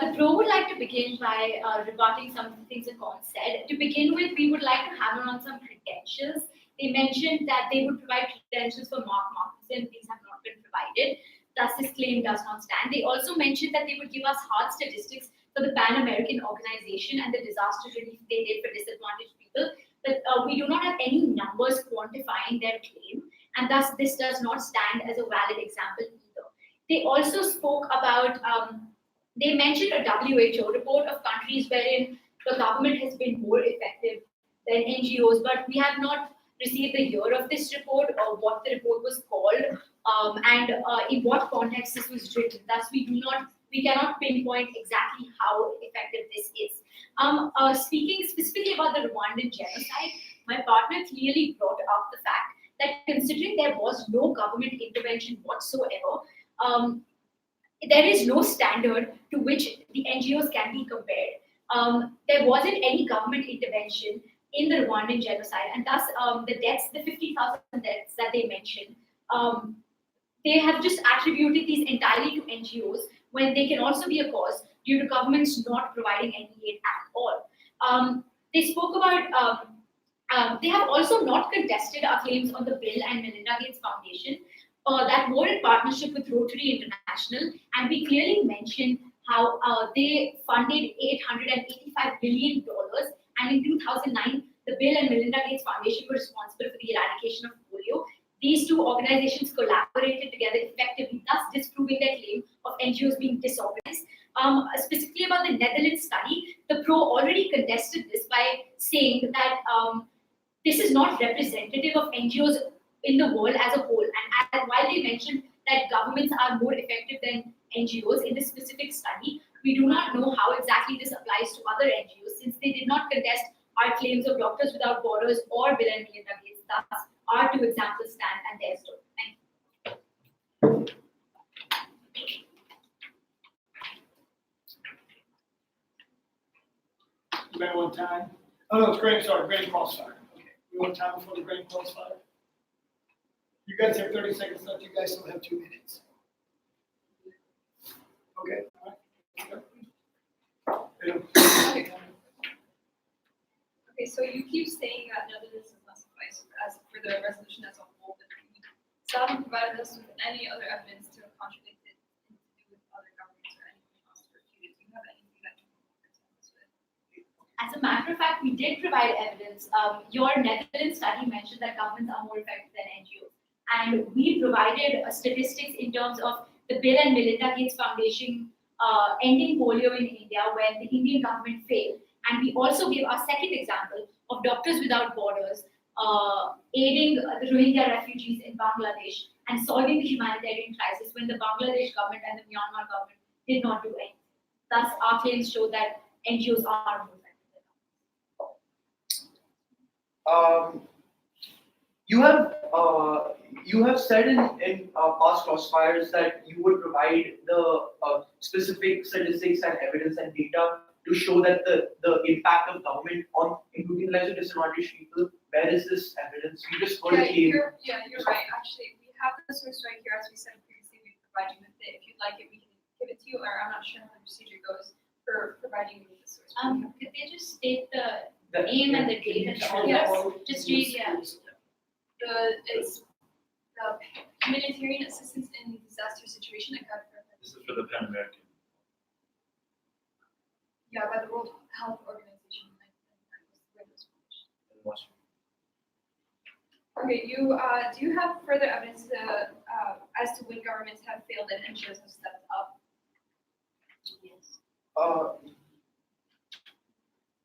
The pro would like to begin by rebutting some of the things that Con said. To begin with, we would like to hammer on some credentials. They mentioned that they would provide credentials for Mark Markinson. These have not been provided. Thus, this claim does not stand. They also mentioned that they would give us hard statistics for the Pan American Organization and the disaster relief they did for disadvantaged people. But we do not have any numbers quantifying their claim, and thus this does not stand as a valid example either. They also spoke about, they mentioned a WHO report of countries wherein the government has been more effective than NGOs, but we have not received the year of this report or what the report was called, and in what context this was written. Thus, we cannot pinpoint exactly how effective this is. Speaking specifically about the Rwandan genocide, my partner clearly brought up the fact that considering there was no government intervention whatsoever, there is no standard to which the NGOs can be compared. There wasn't any government intervention in the Rwandan genocide, and thus the deaths, the 50,000 deaths that they mentioned, they have just attributed these entirely to NGOs when they can also be a cause due to governments not providing any aid at all. They spoke about, they have also not contested our claims on the Bill and Melinda Gates Foundation that were in partnership with Rotary International, and we clearly mentioned how they funded $885 billion, and in 2009, the Bill and Melinda Gates Foundation were responsible for the eradication of polio. These two organizations collaborated together effectively, thus disproving their claim of NGOs being disorganized. Specifically about the Netherlands study, the pro already contested this by saying that this is not representative of NGOs in the world as a whole. And while they mentioned that governments are more effective than NGOs in this specific study, we do not know how exactly this applies to other NGOs since they did not contest our claims of Doctors Without Borders or Bill and Melinda Gates. Thus, our two examples stand and theirs don't. Thank you. You might want time? Oh, no, it's Grand Crossfire. Okay. You want time before the Grand Crossfire? You guys have 30 seconds left. You guys still have 2 minutes. Okay. All right. Okay, so you keep saying that Netherlands does not suffice as for the resolution as a whole, but you still haven't provided us with any other evidence to contradict it to do with other governments or anything else to refute it. Do you have anything that you can present us with? As a matter of fact, we did provide evidence. Your Netherlands study mentioned that governments are more effective than NGOs. And we provided statistics in terms of the Bill and Melinda Gates Foundation ending polio in India when the Indian government failed. And we also gave our second example of Doctors Without Borders aiding the Rohingya refugees in Bangladesh and solving the humanitarian crisis when the Bangladesh government and the Myanmar government did not do anything. Thus, our claims show that NGOs are more effective than governments. You have said in past crossfires that you would provide the specific statistics and evidence and data to show that the impact of government on improving the lives of disadvantaged people. Where is this evidence? We just heard it. You're right. Actually, we have the source right here. As we said previously, we provide you with it. If you'd like it, we can give it to you, or I'm not sure how the procedure goes for providing you with the source. Could they just state the The- name and the date and all? Yes. Just read, yeah. It's the humanitarian assistance in disaster situation at God. This is for the Pan American. Yeah, by the World Health Organization. in Washington. Okay, do you have further evidence as to when governments have failed and NGOs have stepped up? Yes.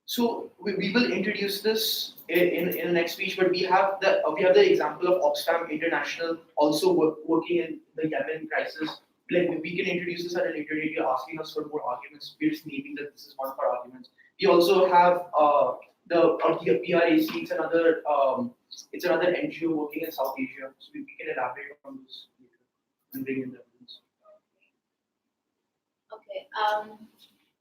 So we will introduce this in the next speech, but we have the example of Oxfam International also working in the Yemen crisis. Like we can introduce this at a later date. You're asking us for more arguments. We're just naming that this is one of our arguments. We also have the PRAC. It's another NGO working in South Asia. So we can elaborate on this later and bring in the evidence. Okay.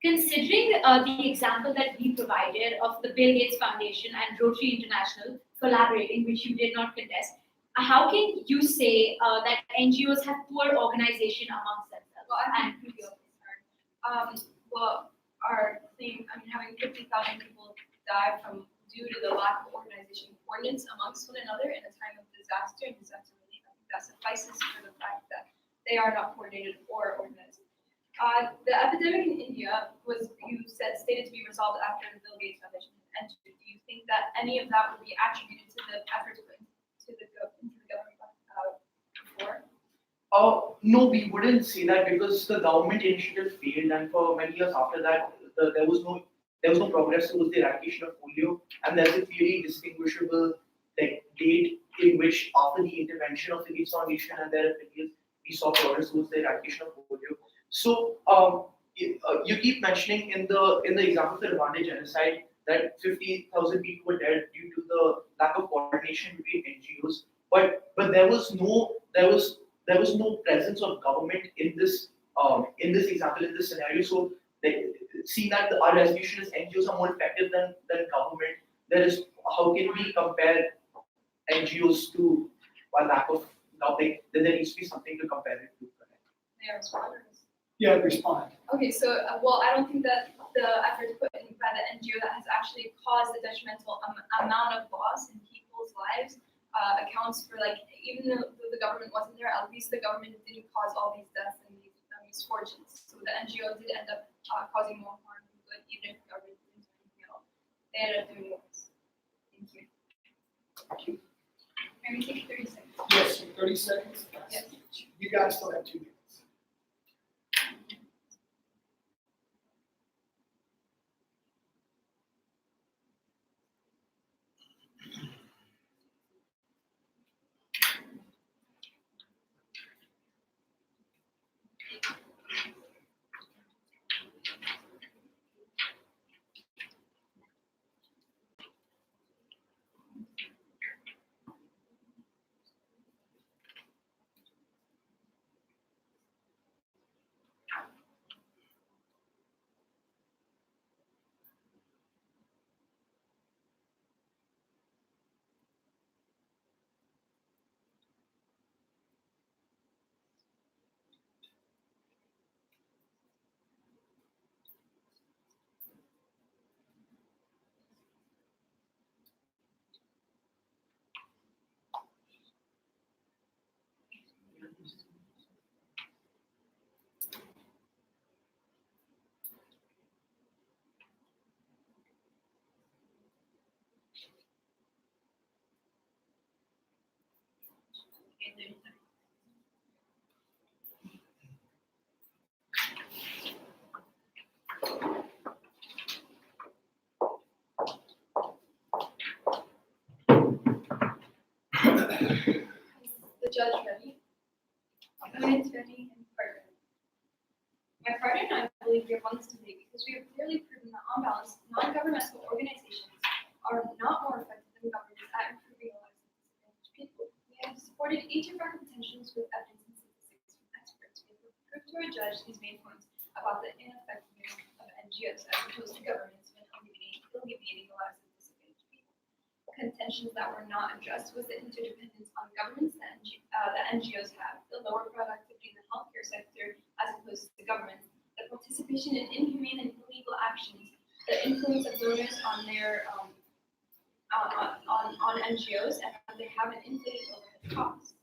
Considering the example that we provided of the Bill Gates Foundation and Rotary International collaborating, which you did not contest, how can you say that NGOs have poor organization amongst themselves? Well, I think we feel concerned. Well, our claim, having 50,000 people die due to the lack of organization coordinates amongst one another in a time of disaster and disaster relief, I think that suffices for the fact that they are not coordinated or organized. The epidemic in India was, stated to be resolved after the Bill Gates Foundation had entered. Do you think that any of that would be attributed to the efforts put into the government before? No, we wouldn't say that because the government initiative failed, and for many years after that, there was no progress towards the eradication of polio, and there's a clearly distinguishable date in which, after the intervention of the Gates Foundation and their affiliates, we saw progress towards the eradication of polio. So you keep mentioning in the example of the Rwanda genocide that 50,000 people were dead due to the lack of coordination between NGOs, but there was no presence of government in this example, in this scenario. So seeing that our resolution is NGOs are more effective than government, how can we compare NGOs to a lack of nothing? Then there needs to be something to compare it to. They are responders. Yeah, respond. Okay, so, I don't think that the efforts put in by the NGO that has actually caused the detrimental amount of loss in people's lives accounts for, even though the government wasn't there, at least the government didn't cause all these deaths and these misfortunes. So the NGO did end up causing more harm than good, even if the government didn't do anything at all. They ended up doing worse. Thank you. Can we take 30 seconds? Yes, 30 seconds. Yes. You guys still have 2 minutes. The judge ready? Opponents ready and partner. My partner and I believe we have won this debate because we have clearly proven that on balance, non-governmental organizations are not more effective than governments at improving the lives of disadvantaged people. We have supported each of our contentions with evidence and statistics from experts. We have proved to our judge these main points about the ineffectiveness of NGOs as opposed to governments when alleviating the lives of disadvantaged people. Contentions that were not addressed was the interdependence on governments that the NGOs have, the lower productivity and the healthcare sector as opposed to the government. The participation in inhumane and illegal actions, the influence of donors on their on NGOs, and that they have an inflated overhead costs.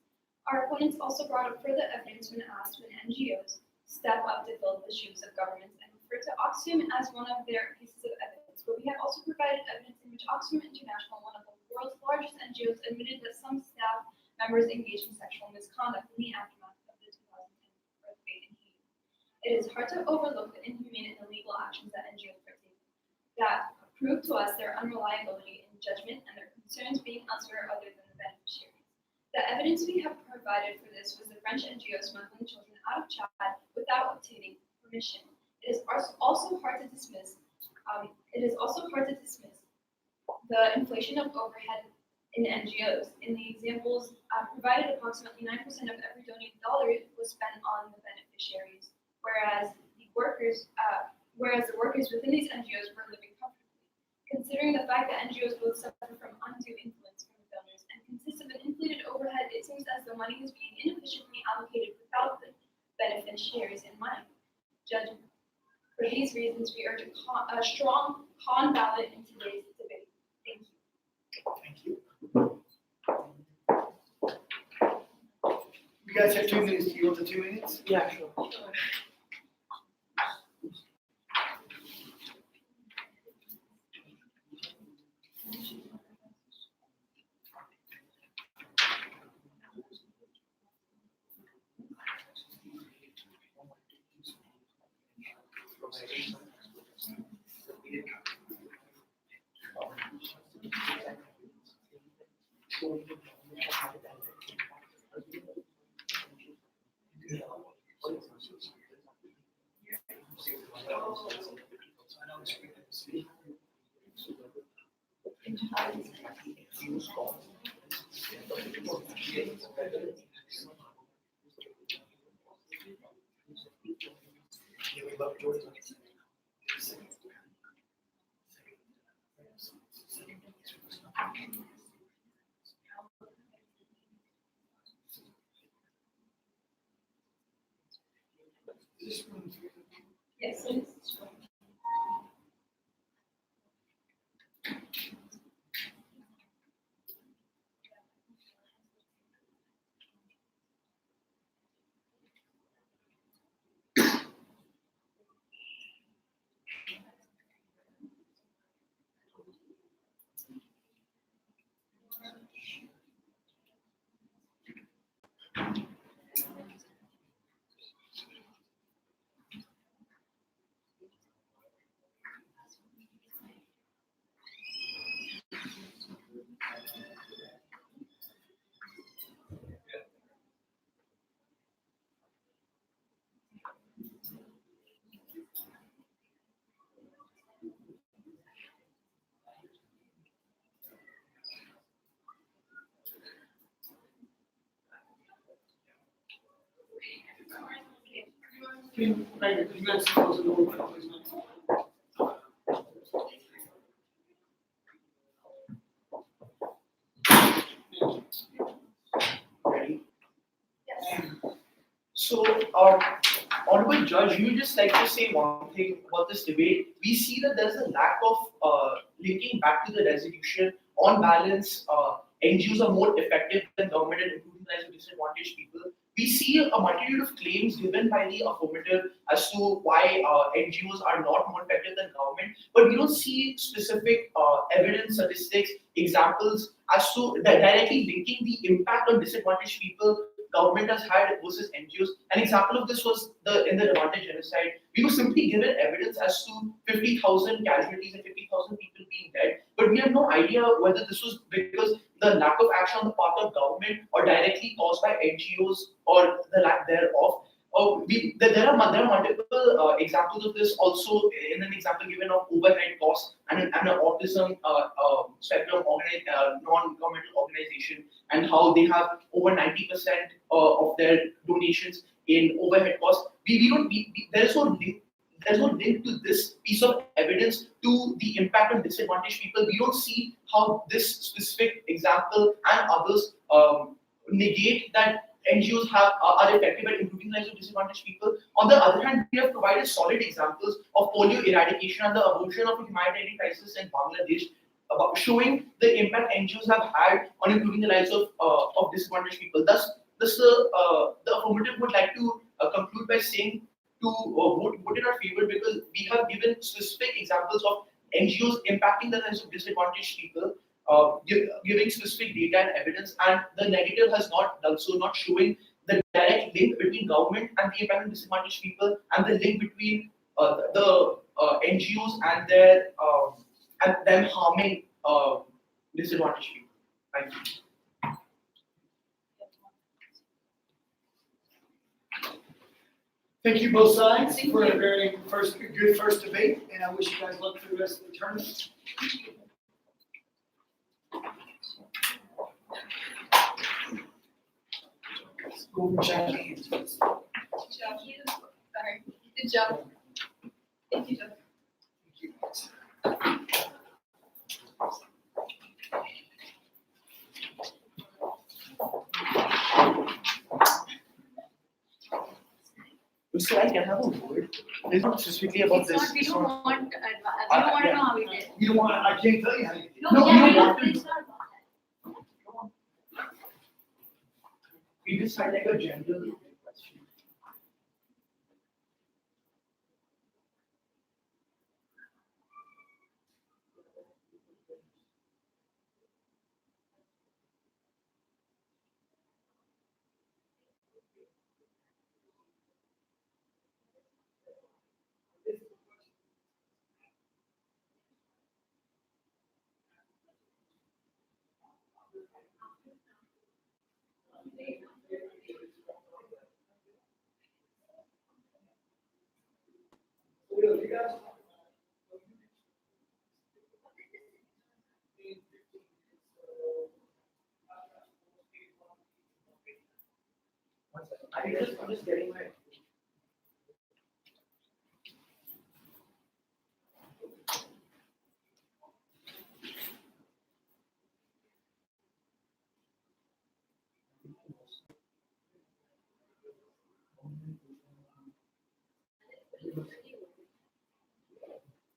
Our opponents also brought up further evidence when asked when NGOs step up to fill the shoes of governments and refer to Oxfam as one of their pieces of evidence. But we have also provided evidence in which Oxfam International, one of the world's largest NGOs, admitted that some staff members engaged in sexual misconduct in the aftermath of the 2010 earthquake in Haiti. It is hard to overlook the inhumane and illegal actions that NGOs partake in that prove to us their unreliability in judgment and their concerns being elsewhere other than the beneficiaries. The evidence we have provided for this was the French NGO smuggling children out of Chad without obtaining permission. It is also hard to dismiss. The inflation of overhead in NGOs. In the examples provided, approximately 9% of every donated dollar was spent on the beneficiaries, whereas the workers within these NGOs were living comfortably. Considering the fact that NGOs both suffer from undue influence from the donors and consist of an inflated overhead, it seems as though money is being inefficiently allocated without the beneficiaries in mind. Judge, for these reasons, we urge a strong con ballot in today's debate. Thank you. Thank you. You guys have 2 minutes. Do you want the 2 minutes? Yeah, sure. Yeah, we love Jordan. Yes, please. You guys close the door. Ready? Yes. So, Honorable Judge, you just like to say one thing about this debate. We see that there's a lack of linking back to the resolution. On balance, NGOs are more effective than government in improving the lives of disadvantaged people. We see a multitude of claims given by the affirmative as to why NGOs are not more effective than government, but we don't see specific evidence, statistics, examples as to directly linking the impact on disadvantaged people government has had versus NGOs. An example of this was in the Rwanda genocide. We were simply given evidence as to 50,000 casualties and 50,000 people being dead, but we have no idea whether this was because the lack of action on the part of government or directly caused by NGOs or the lack thereof. There are multiple examples of this also in an example given of overhead costs and an autism spectrum non-governmental organization, and how they have over 90% of their donations in overhead costs. There's no link to this piece of evidence to the impact on disadvantaged people. We don't see how this specific example and others negate that NGOs are effective at improving the lives of disadvantaged people. On the other hand, we have provided solid examples of polio eradication and the aversion of a humanitarian crisis in Bangladesh, about showing the impact NGOs have had on improving the lives of disadvantaged people. Thus, the affirmative would like to conclude by saying to vote in our favor, because we have given specific examples of NGOs impacting the lives of disadvantaged people, giving specific data and evidence, and the negative has not done so, not showing the direct link between government and the impact on disadvantaged people, and the link between the NGOs and their and them harming disadvantaged people. Thank you. Thank you both sides for a very good first debate, and I wish you guys luck for the rest of the tournament. Go for Jackie. Good job. Sorry. Good job. Thank you, Jeff. So I can have a word. It's not specifically about It's this. not, we don't want, we don't Uh, want to yeah. know how we did. You don't want, I can't tell you how you did. No, you yeah, don't we want don't, to. it's not about that. We decide like a general question. I'm just getting my.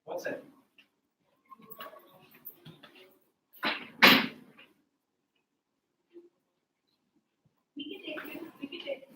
What's that? We can take it, we can take it.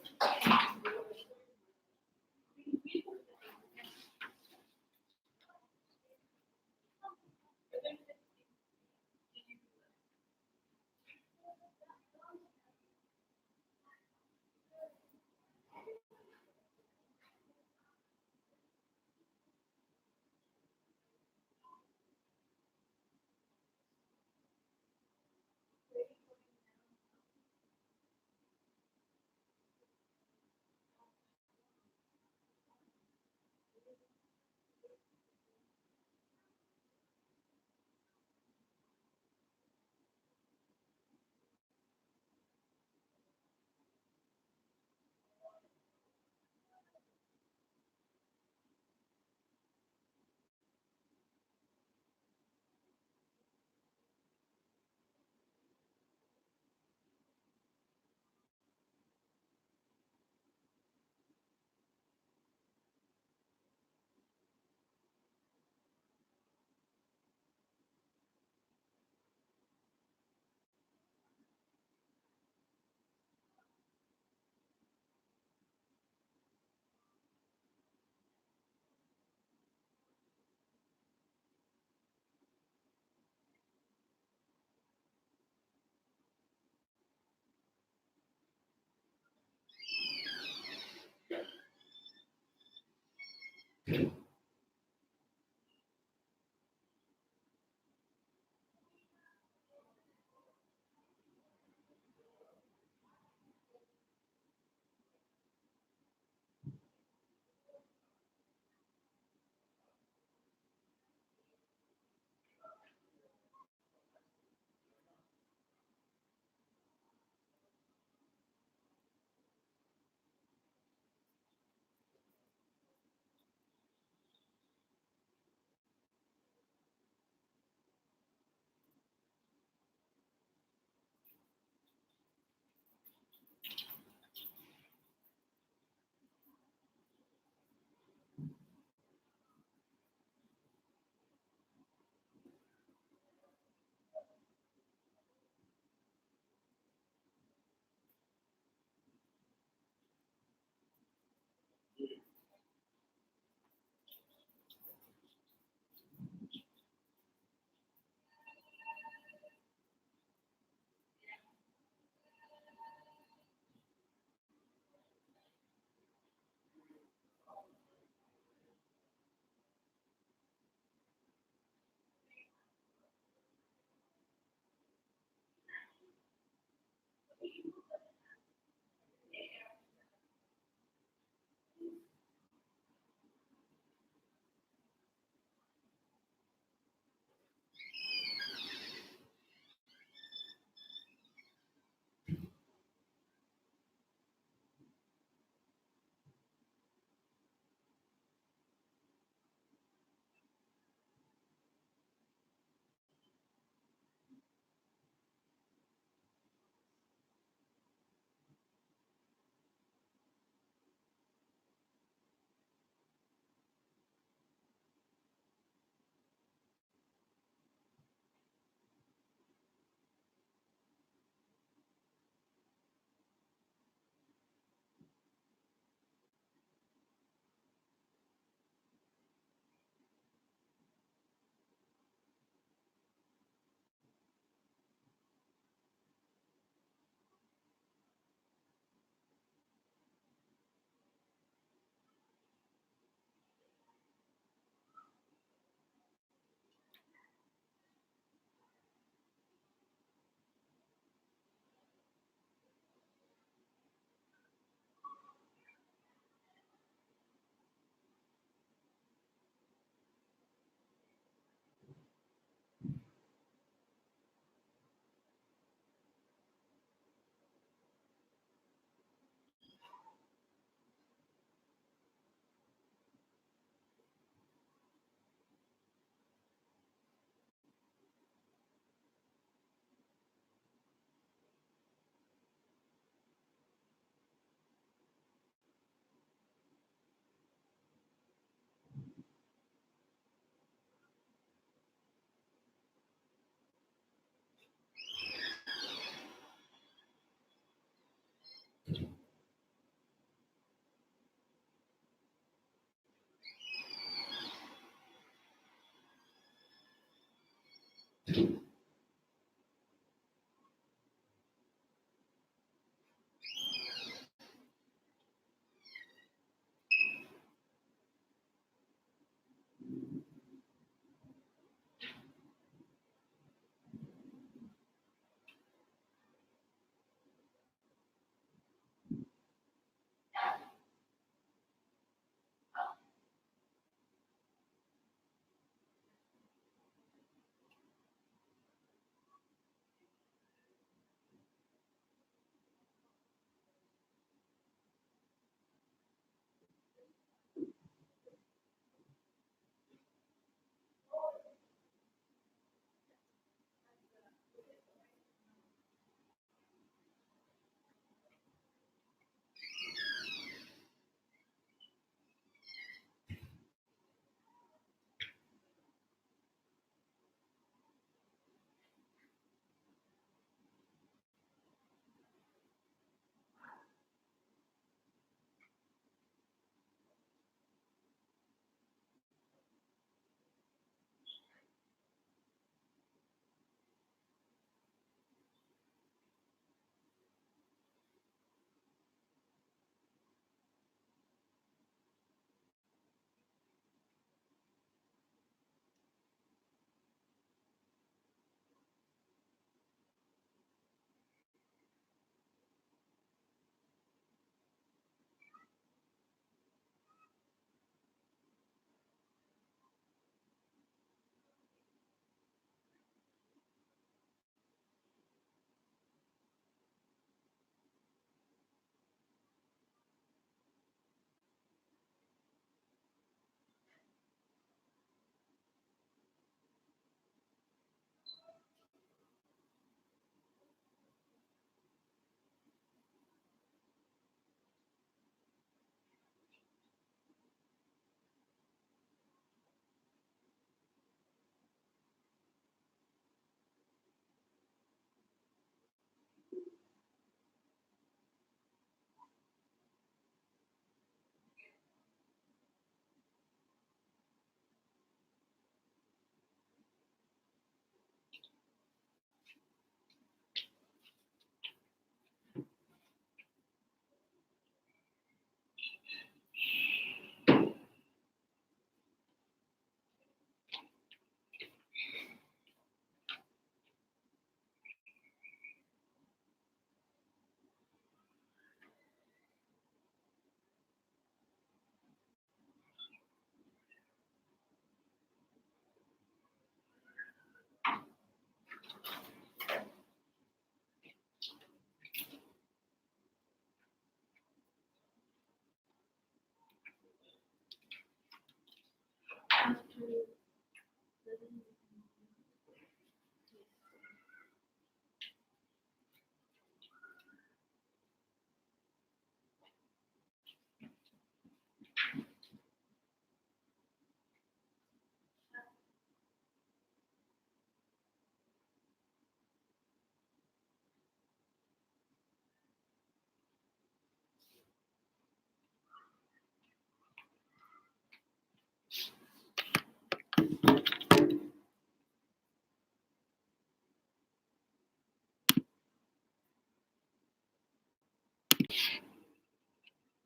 to